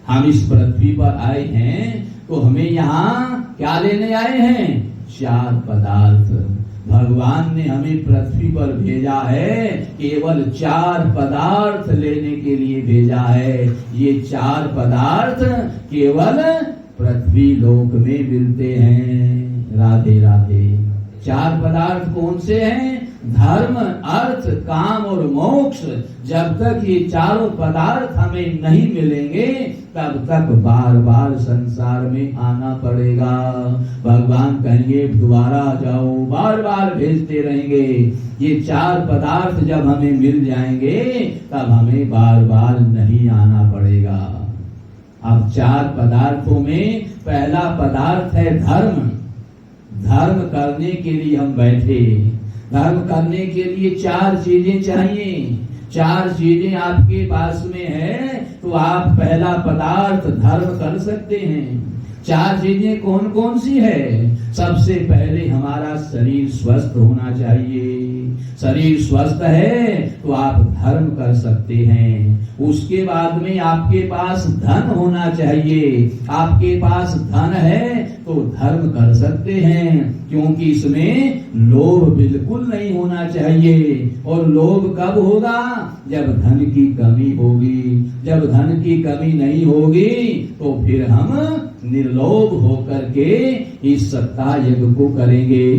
हम इस पृथ्वी पर आए हैं तो हमें यहाँ क्या लेने आए हैं? चार पदार्थ। भगवान ने हमें पृथ्वी पर भेजा है, केवल चार पदार्थ लेने के लिए भेजा है। ये चार पदार्थ केवल पृथ्वी लोक में मिलते हैं। राधे राधे। चार पदार्थ कौन से हैं? धर्म, अर्थ, काम और मोक्ष। जब तक ये चारों पदार्थ हमें नहीं मिलेंगे तब तक बार बार संसार में आना पड़ेगा। भगवान कहेंगे दोबारा जाओ, बार बार भेजते रहेंगे। ये चार पदार्थ जब हमें मिल जाएंगे तब हमें बार बार नहीं आना पड़ेगा। अब चार पदार्थों में पहला पदार्थ है धर्म। धर्म करने के लिए हम बैठे। धर्म करने के लिए चार चीजें चाहिए। चार चीजें आपके पास में है तो आप पहला पदार्थ धर्म कर सकते हैं। चार चीजें कौन कौन सी है? सबसे पहले हमारा शरीर स्वस्थ होना चाहिए। शरीर स्वस्थ है तो आप धर्म कर सकते हैं। उसके बाद में आपके पास धन होना चाहिए। आपके पास धन है तो धर्म कर सकते हैं, क्योंकि इसमें लोभ बिल्कुल नहीं होना चाहिए। और लोभ कब होगा? जब धन की कमी होगी। जब धन की कमी नहीं होगी तो फिर हम निर्लोभ होकर के इस सत्ता यज्ञ को करेंगे।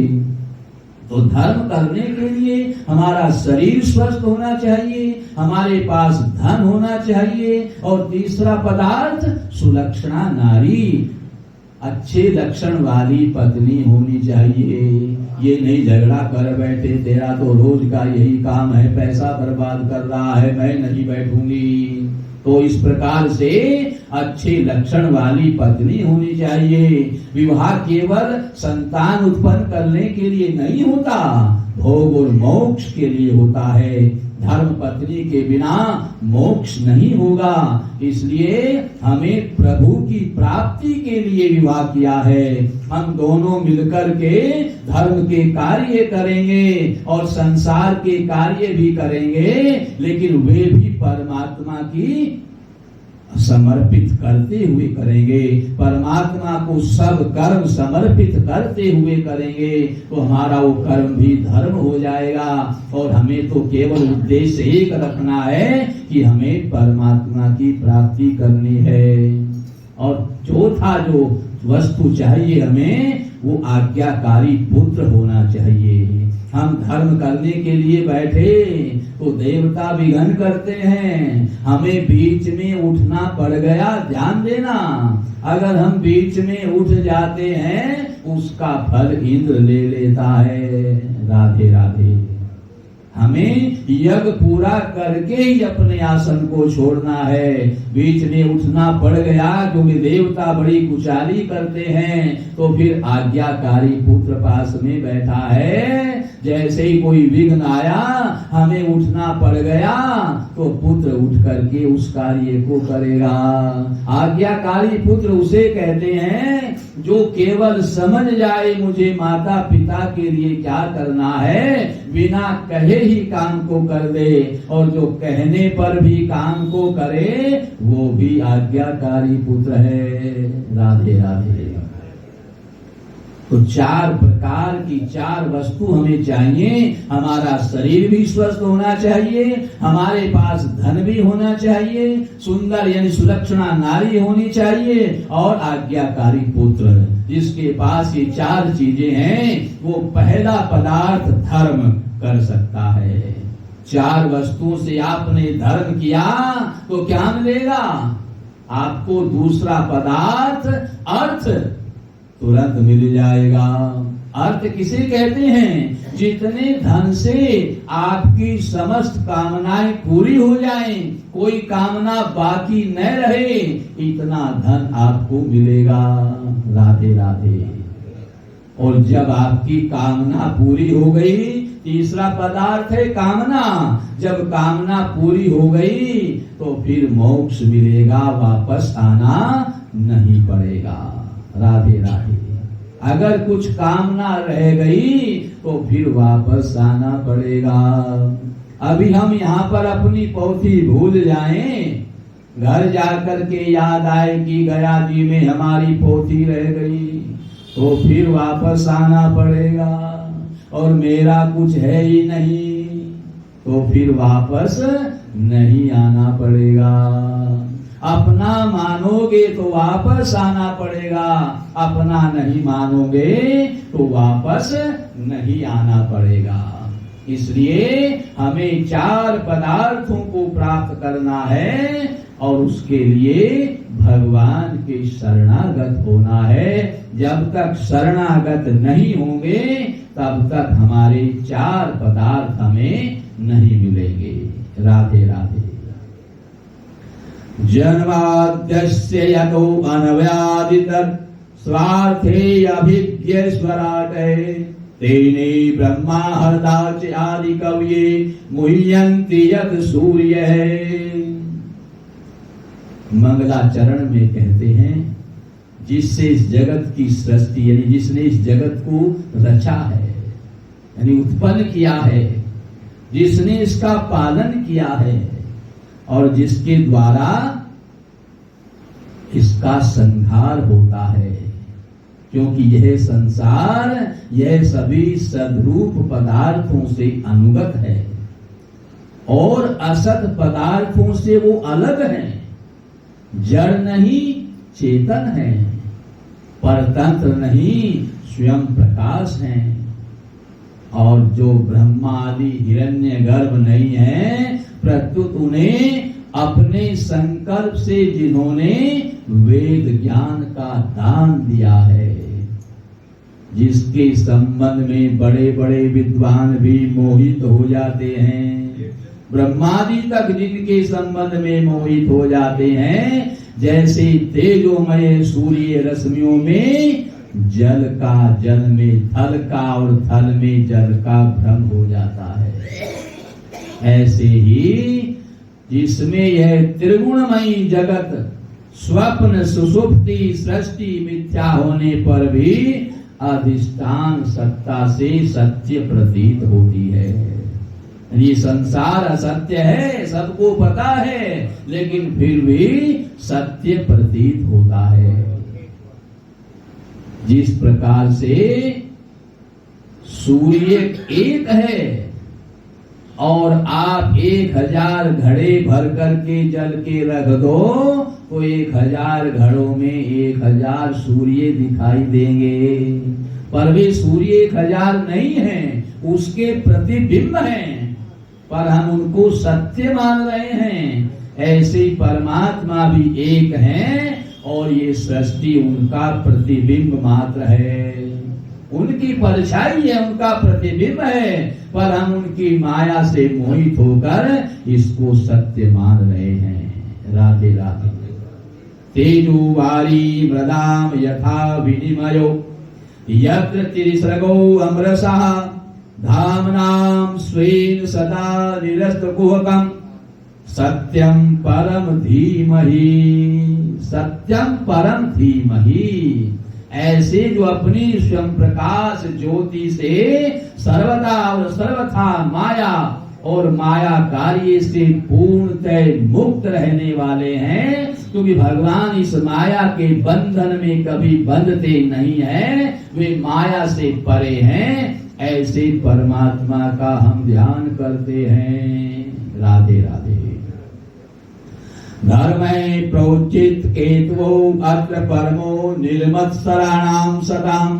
तो धर्म करने के लिए हमारा शरीर स्वस्थ होना चाहिए, हमारे पास धन होना चाहिए, और तीसरा पदार्थ सुलक्षणा नारी, अच्छे लक्षण वाली पत्नी होनी चाहिए। ये नहीं झगड़ा कर बैठे, तेरा तो रोज का यही काम है, पैसा बर्बाद कर रहा है, मैं नहीं बैठूंगी। तो इस प्रकार से अच्छे लक्षण वाली पत्नी होनी चाहिए। विवाह केवल संतान उत्पन्न करने के लिए नहीं होता, भोग और मोक्ष के लिए होता है। धर्म पत्नी के बिना मोक्ष नहीं होगा। इसलिए हमें प्रभु की प्राप्ति के लिए विवाह किया है। हम दोनों मिलकर के धर्म के कार्य करेंगे और संसार के कार्य भी करेंगे, लेकिन वे भी परमात्मा की समर्पित करते हुए करेंगे। परमात्मा को सब कर्म समर्पित करते हुए करेंगे तो हमारा वो कर्म भी धर्म हो जाएगा। और हमें तो केवल उद्देश्य एक रखना है कि हमें परमात्मा की प्राप्ति करनी है। और चौथा जो वस्तु चाहिए हमें, वो आज्ञाकारी पुत्र होना चाहिए। हम धर्म करने के लिए बैठे तो देवता विघ्न करते हैं, हमें बीच में उठना पड़ गया, ध्यान देना। अगर हम बीच में उठ जाते हैं उसका फल इंद्र ले लेता है। राधे राधे। हमें यज्ञ पूरा करके ही अपने आसन को छोड़ना है। बीच में उठना पड़ गया क्योंकि देवता बड़ी कुचाली करते हैं, तो फिर आज्ञाकारी पुत्र पास में बैठा है, जैसे ही कोई विघ्न आया हमें उठना पड़ गया तो पुत्र उठ करके उस कार्य को करेगा। आज्ञाकारी पुत्र उसे कहते हैं जो केवल समझ जाए मुझे माता पिता के लिए क्या करना है, बिना कहे ही काम को कर दे, और जो कहने पर भी काम को करे वो भी आज्ञाकारी पुत्र है। राधे राधे। तो चार प्रकार की चार वस्तु हमें चाहिए। हमारा शरीर भी स्वस्थ होना चाहिए, हमारे पास धन भी होना चाहिए, सुंदर यानी सुलक्षणा नारी होनी चाहिए, और आज्ञाकारी पुत्र। जिसके पास ये चार चीजें हैं वो पहला पदार्थ धर्म कर सकता है। चार वस्तुओं से आपने धर्म किया तो क्या मिलेगा? आपको दूसरा पदार्थ अर्थ तुरंत मिल जाएगा। अर्थ किसे कहते हैं? जितने धन से आपकी समस्त कामनाएं पूरी हो जाएं, कोई कामना बाकी न रहे, इतना धन आपको मिलेगा। राधे राधे। और जब आपकी कामना पूरी हो गई, तीसरा पदार्थ है कामना, जब कामना पूरी हो गई तो फिर मोक्ष मिलेगा, वापस आना नहीं पड़ेगा। राधे राधे। अगर कुछ कामना रह गई तो फिर वापस आना पड़ेगा। अभी हम यहाँ पर अपनी पोथी भूल जाएं, घर जाकर के याद आए कि गया जी में हमारी पोथी रह गई, तो फिर वापस आना पड़ेगा। और मेरा कुछ है ही नहीं, तो फिर वापस नहीं आना पड़ेगा। अपना मानोगे तो वापस आना पड़ेगा, अपना नहीं मानोगे तो वापस नहीं आना पड़ेगा। इसलिए हमें 4 पदार्थों को प्राप्त करना है और उसके लिए भगवान के शरणागत होना है। जब तक शरणागत नहीं होंगे तब तक हमारे 4 पदार्थ हमें नहीं मिलेंगे। राधे राधे। जन्माद्यस्य यतो अनव्यादित स्वार्थे अभिज्ञस्वराटे तेने ब्रह्मा हरदाच आदि कवये मुह्यन्ति यत् सूर्य। मंगलाचरण में कहते हैं, जिससे इस जगत की सृष्टि, यानी जिसने इस जगत को रचा है, यानी उत्पन्न किया है, जिसने इसका पालन किया है और जिसके द्वारा इसका संहार होता है, क्योंकि यह संसार, यह सभी सद्रूप पदार्थों से अनुगत है और असत पदार्थों से वो अलग है। जड़ नहीं चेतन है, परतंत्र नहीं स्वयं प्रकाश है। और जो ब्रह्मादि हिरण्य गर्भ नहीं है, प्रत्युत उन्हें अपने संकल्प से जिन्होंने वेद ज्ञान का दान दिया है, जिसके संबंध में बड़े बड़े विद्वान भी मोहित हो जाते हैं, ब्रह्मादि तक जिनके संबंध में मोहित हो जाते हैं, जैसे तेजोमय सूर्य रश्मियों में जल का जल में थल का और थल में जल का भ्रम हो जाता है, ऐसे ही जिसमें यह त्रिगुणमयी जगत स्वप्न सुषुप्ति सृष्टि मिथ्या होने पर भी अधिष्ठान सत्ता से सत्य प्रतीत होती है। ये संसार असत्य है, सबको पता है, लेकिन फिर भी सत्य प्रतीत होता है। जिस प्रकार से सूर्य एक है और आप 1000 घड़े भर करके जल के रख दो तो 1000 घड़ों में 1000 सूर्य दिखाई देंगे, पर वे सूर्य 1000 नहीं हैं, उसके प्रतिबिंब हैं, पर हम उनको सत्य मान रहे हैं। ऐसे परमात्मा भी एक हैं और ये सृष्टि उनका प्रतिबिंब मात्र है, उनकी परछाई है, उनका प्रतिबिंब है, पर हम उनकी माया से मोहित होकर इसको सत्य मान रहे हैं। राधे राधे। तेजो वारी मृदाम यथा विनिमयो यत्र तिरिसर्गो अमृषा धामनाम स्वेन सदा निरस्तकुहकम् सत्यम परम धीमहि। सत्यम परम धीमहि। ऐसे जो अपनी स्वयं प्रकाश ज्योति से सर्वदा और सर्वथा माया और माया कार्य से पूर्णतः मुक्त रहने वाले हैं, क्योंकि भगवान इस माया के बंधन में कभी बंधते नहीं है, वे माया से परे हैं। ऐसे परमात्मा का हम ध्यान करते हैं। राधे राधे। धर्मे प्रोचित केतवो अत्र परमो नीलमत्सराणाम सदाम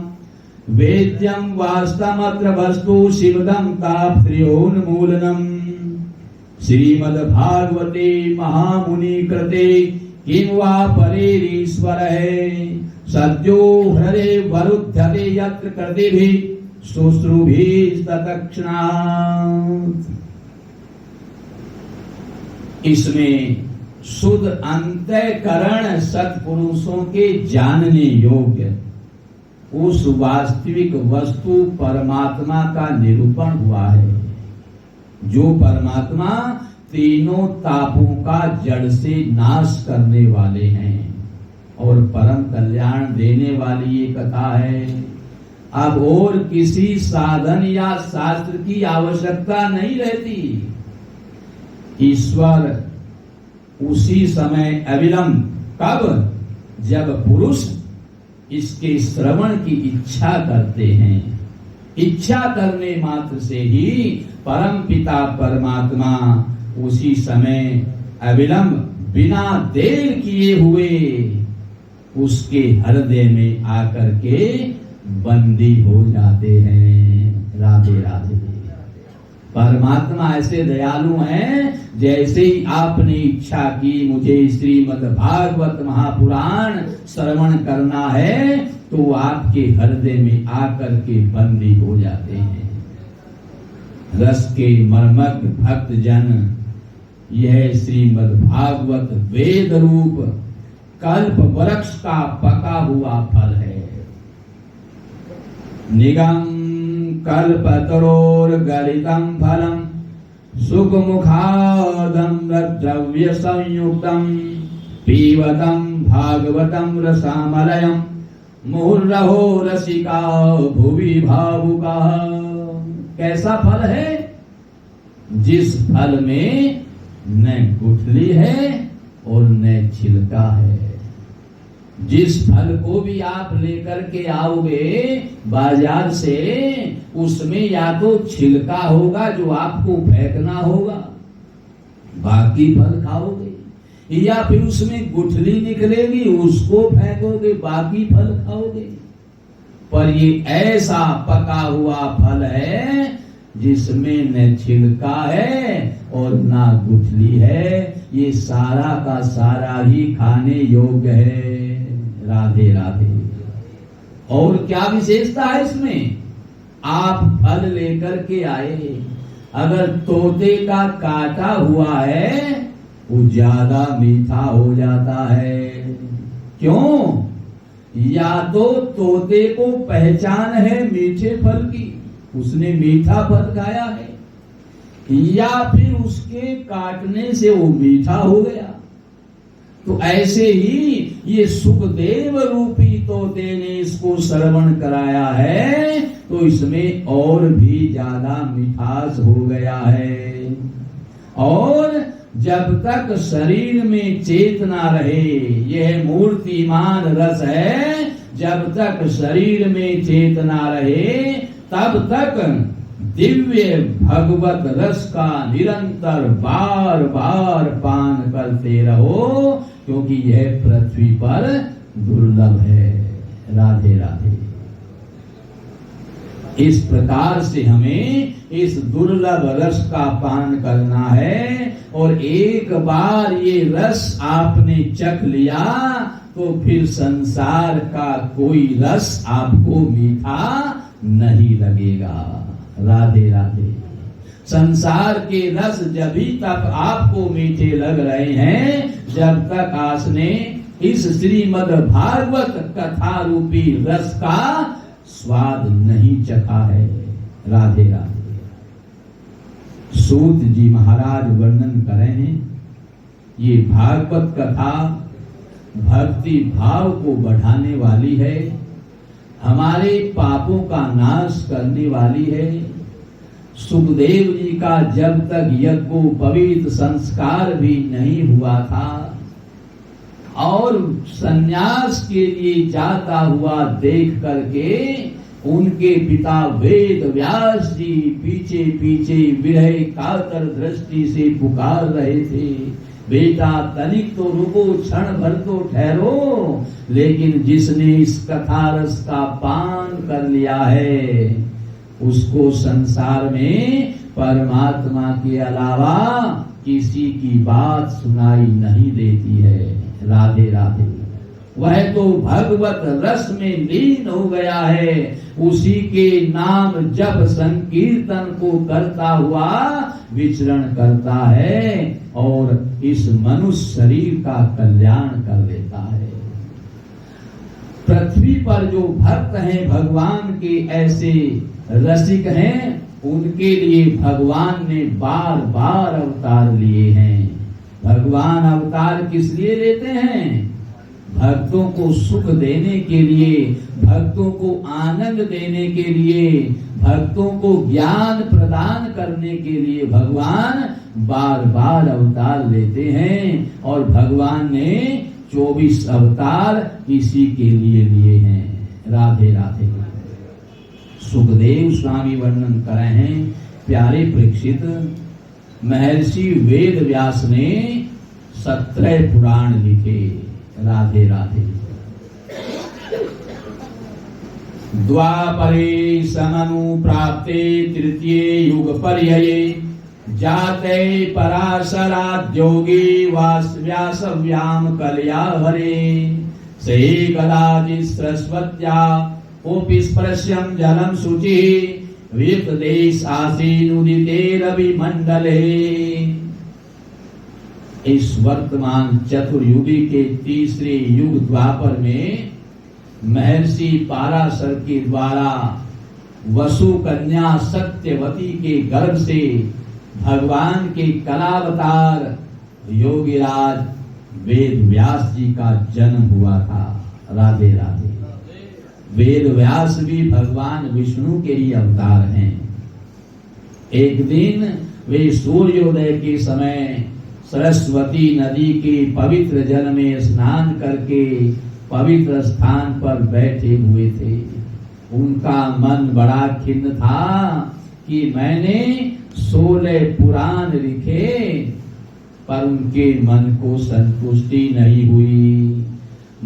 वेद्यम वास्तमत्र वस्तु शिवदम ताप्त्र्योन्मूलनम। श्रीमद्भागवते महामुनि कृते किं वा परेरीश्वर है सद्यो हृदय वरुध्यते यत्र कृतिभिः शुश्रूभिः तत्क्षणात्। इसमें शुद्ध अंतःकरण सत्पुरुषों के जानने योग्य उस वास्तविक वस्तु परमात्मा का निरूपण हुआ है, जो परमात्मा तीनों तापों का जड़ से नाश करने वाले हैं और परम कल्याण देने वाली ये कथा है। अब और किसी साधन या शास्त्र की आवश्यकता नहीं रहती। ईश्वर उसी समय अविलंब, कब? जब पुरुष इसके श्रवण की इच्छा करते हैं। इच्छा करने मात्र से ही परम पिता परमात्मा उसी समय अविलंब बिना देर किए हुए उसके हृदय में आकर के बंदी हो जाते हैं। राधे राधे। परमात्मा ऐसे दयालु हैं, जैसे ही आपने इच्छा की मुझे श्रीमद् भागवत महापुराण श्रवण करना है, तो आपके हृदय में आकर के बंदी हो जाते हैं। रस के मर्मज्ञ भक्त जन, यह श्रीमद् भागवत वेद रूप कल्प वृक्ष का पका हुआ फल है। निगम कल्पतरोर्गलितं फलम् सुखमुखादं द्रव्य संयुक्तं पीबतं भागवतं रसामलयं मुहुर्रहो रसिका भुवि भावुका। कैसा फल है? जिस फल में न गुठली है और न छिलका है। जिस फल को भी आप लेकर के आओगे बाजार से, उसमें या तो छिलका होगा जो आपको फेंकना होगा, बाकी फल खाओगे, या फिर उसमें गुठली निकलेगी उसको फेंकोगे, बाकी फल खाओगे। पर ये ऐसा पका हुआ फल है जिसमें न छिलका है और ना गुठली है। ये सारा का सारा ही खाने योग्य है। राधे राधे। और क्या विशेषता है इसमें? आप फल लेकर के आए, अगर तोते का काटा हुआ है वो ज्यादा मीठा हो जाता है। क्यों? या तो तोते को पहचान है मीठे फल की, उसने मीठा फल खाया है, या फिर उसके काटने से वो मीठा हो गया। तो ऐसे ही ये सुखदेव रूपी तोते ने इसको श्रवण कराया है, तो इसमें और भी ज्यादा मिठास हो गया है। और जब तक शरीर में चेतना रहे, यह मूर्तिमान रस है, जब तक शरीर में चेतना रहे तब तक दिव्य भगवत रस का निरंतर बार बार पान करते रहो, क्योंकि यह पृथ्वी पर दुर्लभ है। राधे राधे। इस प्रकार से हमें इस दुर्लभ रस का पान करना है, और एक बार ये रस आपने चख लिया तो फिर संसार का कोई रस आपको मीठा नहीं लगेगा। राधे राधे। संसार के रस जब तक आपको मीठे लग रहे हैं, जब तक आपने इस श्रीमद् भागवत कथा रूपी रस का स्वाद नहीं चखा है। राधे राधे। सूत जी महाराज वर्णन कर रहे हैं, ये भागवत कथा भक्ति भाव को बढ़ाने वाली है, हमारे पापों का नाश करने वाली है। सुखदेव जी का जब तक यज्ञोपवीत संस्कार भी नहीं हुआ था और सन्यास के लिए जाता हुआ देख करके उनके पिता वेद व्यास जी पीछे पीछे विरह कातर दृष्टि से पुकार रहे थे, बेटा तनिक तो रुको, क्षण भर तो ठहरो। लेकिन जिसने इस कथा रस का पान कर लिया है, उसको संसार में परमात्मा के अलावा किसी की बात सुनाई नहीं देती है। राधे राधे। वह तो भगवत रस में लीन हो गया है, उसी के नाम जप संकीर्तन को करता हुआ विचरण करता है और इस मनुष्य शरीर का कल्याण कर लेता है। पृथ्वी पर जो भक्त हैं भगवान के ऐसे रसिक हैं, उनके लिए भगवान ने बार बार अवतार लिए हैं। भगवान अवतार किस लिए लेते हैं? भक्तों को सुख देने के लिए, भक्तों को आनंद देने के लिए, भक्तों को ज्ञान प्रदान करने के लिए भगवान बार बार अवतार लेते हैं। और भगवान ने 24 अवतार इसी के लिए लिए हैं। राधे राधे। सुखदेव स्वामी वर्णन कर रहे हैं, प्यारे परीक्षित, महर्षि वेद व्यास ने 17 पुराण लिखे। राधे राधे। द्वापरे समनुप्राप्ते तृतीये युग पर्यये जाते पराशराद्योगी व्यासव्याम कलयाहरे से कदाचित् सरस्वत्या ओपि स्पर्श्यं जलं शुचि विप्तदेश आसीनुदिते रविमंडले। इस वर्तमान चतुर्युगी के तीसरे युग द्वापर में महर्षि पाराशर के द्वारा वसु कन्या सत्यवती के गर्भ से भगवान के कलावतार योगीराज वेद व्यास जी का जन्म हुआ था। राधे राधे। वेद व्यास भी भगवान विष्णु के ही अवतार हैं। एक दिन वे सूर्योदय के समय सरस्वती नदी के पवित्र जल में स्नान करके पवित्र स्थान पर बैठे हुए थे। उनका मन बड़ा खिन्न था कि मैंने 16 पुराण लिखे, पर उनके मन को संतुष्टि नहीं हुई।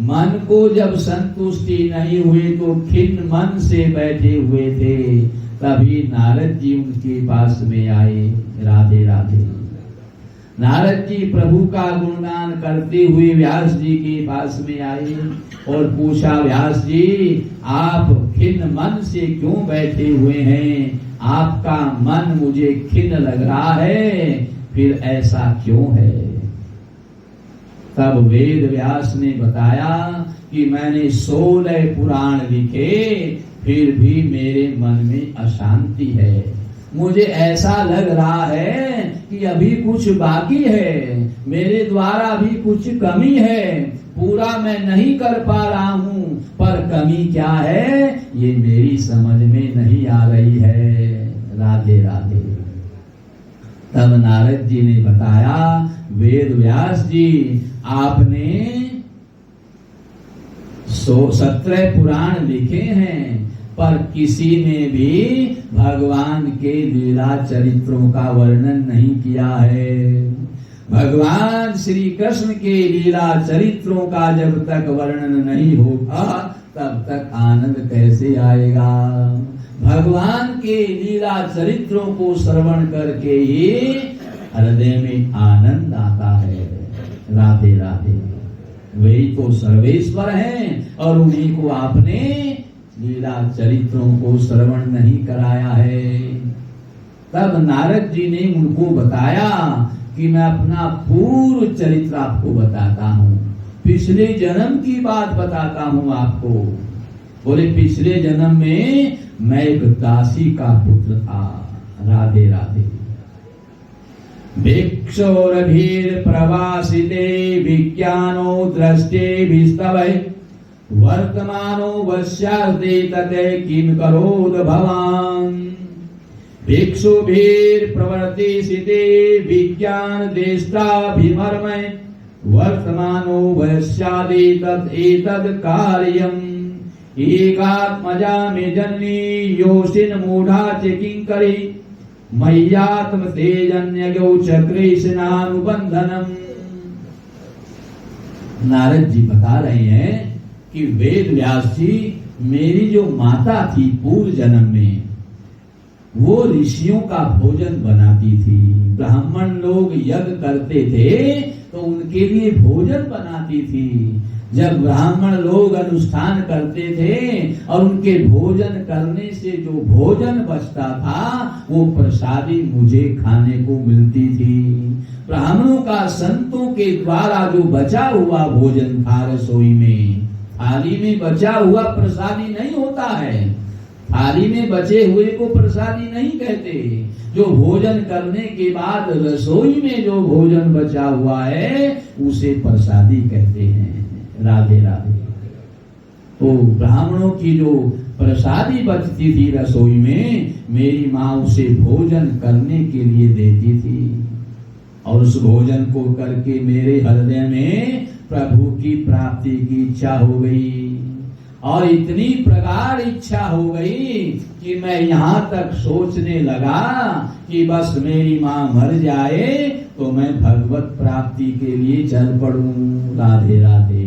मन को जब संतुष्टि नहीं हुई तो खिन्न मन से बैठे हुए थे। तभी नारद जी उनके पास में आए। राधे राधे। नारद जी प्रभु का गुणगान करते हुए व्यास जी के पास में आए और पूछा, व्यास जी आप खिन्न मन से क्यों बैठे हुए हैं? आपका मन मुझे खिन्न लग रहा है, फिर ऐसा क्यों है? तब वेद व्यास ने बताया कि मैंने 16 पुराण लिखे, फिर भी मेरे मन में अशांति है। मुझे ऐसा लग रहा है कि अभी कुछ बाकी है, मेरे द्वारा भी कुछ कमी है, पूरा मैं नहीं कर पा रहा हूँ, पर कमी क्या है ये मेरी समझ में नहीं आ रही है। राधे राधे। तब नारद जी ने बताया, वेद व्यास जी आपने 17 पुराण लिखे हैं, पर किसी ने भी भगवान के लीला चरित्रों का वर्णन नहीं किया है। भगवान श्री कृष्ण के लीला चरित्रों का जब तक वर्णन नहीं होगा तब तक आनंद कैसे आएगा? भगवान के लीला चरित्रों को श्रवण करके ही हृदय में आनंद आता है। राधे राधे। वही तो सर्वेश्वर हैं और उन्हीं को आपने लीला चरित्रों को श्रवण नहीं कराया है। तब नारद जी ने उनको बताया कि मैं अपना पूर्व चरित्र आपको बताता हूँ, पिछले जन्म की बात बताता हूँ आपको। बोले, पिछले जन्म में मैं एक दासी का पुत्र था। राधे राधे। भिक्षोरभीर प्रवासिते विज्ञानो दृष्टे विस्तवै वर्तमानो वश्यास्ते तते किम करोद भवान। भिक्षुभिर प्रवर्तिसिते विज्ञान देष्टाभिमर्मय वर्तमानो वश्यादे तत् एतद् कार्यम्। एकात्मजा मे जननी योषिन मूढ़ा च किंकरी मय्यात्म तेजन्यगौ चक्रेशनानुबंधनम्। नारद जी बता रहे हैं कि वेद व्यास जी, मेरी जो माता थी पूर्व जन्म में, वो ऋषियों का भोजन बनाती थी। ब्राह्मण लोग यज्ञ करते थे तो उनके लिए भोजन बनाती थी। जब ब्राह्मण लोग अनुष्ठान करते थे और उनके भोजन करने से जो भोजन बचता था वो प्रसादी मुझे खाने को मिलती थी। ब्राह्मणों का संतों के द्वारा जो बचा हुआ भोजन था रसोई में, थाली में बचा हुआ प्रसादी नहीं होता है। थाली में बचे हुए को प्रसादी नहीं कहते। जो भोजन करने के बाद रसोई में जो भोजन बचा हुआ है उसे प्रसादी कहते हैं। राधे राधे। तो ब्राह्मणों की जो प्रसादी बचती थी रसोई में, मेरी माँ उसे भोजन करने के लिए देती थी और उस भोजन को करके मेरे हृदय में प्रभु की प्राप्ति की इच्छा हो गई। और इतनी प्रगाढ़ इच्छा हो गई कि मैं यहाँ तक सोचने लगा कि बस मेरी माँ मर जाए तो मैं भगवत प्राप्ति के लिए चल पड़ूं। राधे राधे।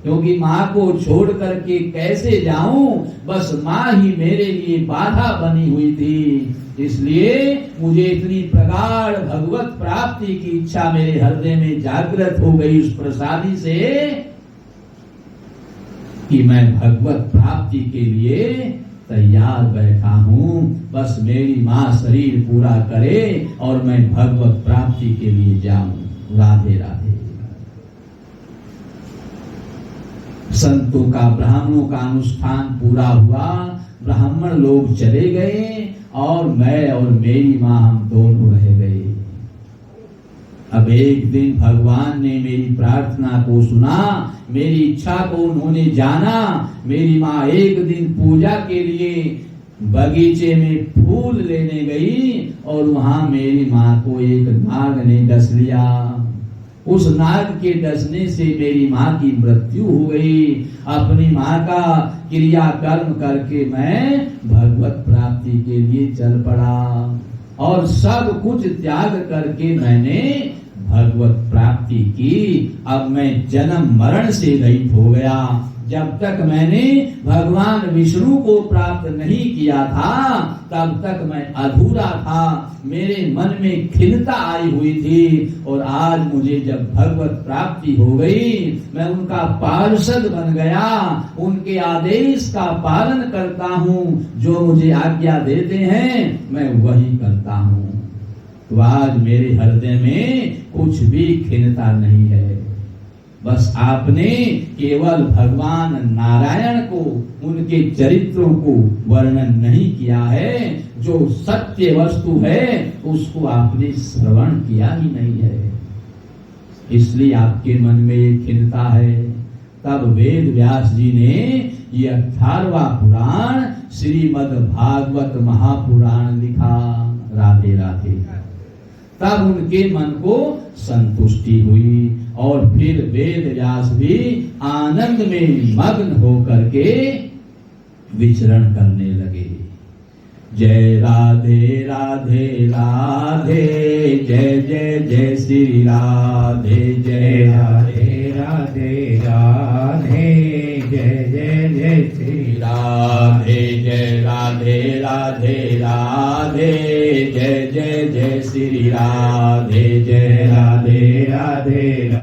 क्योंकि माँ को छोड़ करके कैसे जाऊं, बस माँ ही मेरे लिए बाधा बनी हुई थी। इसलिए मुझे इतनी प्रगाढ़ भगवत प्राप्ति की इच्छा मेरे हृदय में जागृत हो गई उस प्रसादी से कि मैं भगवत प्राप्ति के लिए तैयार बैठा हूँ। बस मेरी माँ शरीर पूरा करे और मैं भगवत प्राप्ति के लिए जाऊं। राधे राधे। संतों का, ब्राह्मणों का अनुष्ठान पूरा हुआ, ब्राह्मण लोग चले गए और मैं और मेरी माँ हम दोनों रह गए। अब एक दिन भगवान ने मेरी प्रार्थना को सुना, मेरी इच्छा को उन्होंने जाना। मेरी माँ एक दिन पूजा के लिए बगीचे में फूल लेने गई और वहां मेरी माँ को एक नाग ने डस लिया। उस नाग के डसने से मेरी माँ की मृत्यु हो गई। अपनी माँ का क्रिया कर्म करके मैं भगवत प्राप्ति के लिए चल पड़ा और सब कुछ त्याग करके मैंने भगवत प्राप्ति की। अब मैं जन्म मरण से रहित हो गया। जब तक मैंने भगवान विष्णु को प्राप्त नहीं किया था तब तक मैं अधूरा था। मेरे मन में खिन्नता आई हुई थी और आज मुझे जब भगवत प्राप्ति हो गई, मैं उनका पार्षद बन गया। उनके आदेश का पालन करता हूँ, जो मुझे आज्ञा देते हैं मैं वही करता हूँ। तो आज मेरे हृदय में कुछ भी खिन्नता नहीं है। बस आपने केवल भगवान नारायण को, उनके चरित्रों को वर्णन नहीं किया है। जो सत्य वस्तु है उसको आपने श्रवण किया ही नहीं है, इसलिए आपके मन में ये खिन्नता है। तब वेद व्यास जी ने ये 18वां पुराण श्रीमद् भागवत महापुराण लिखा। राधे राधे। तब उनके मन को संतुष्टि हुई और फिर वेद व्यास भी आनंद में मग्न होकर के विचरण करने लगे। जय राधे राधे राधे, जय जय जय श्री राधे। जय राधे राधे राधे, जय जय जय श्री राधे। जय राधे राधे राधे, जय जय जय श्री राधे। जय राधे राधे।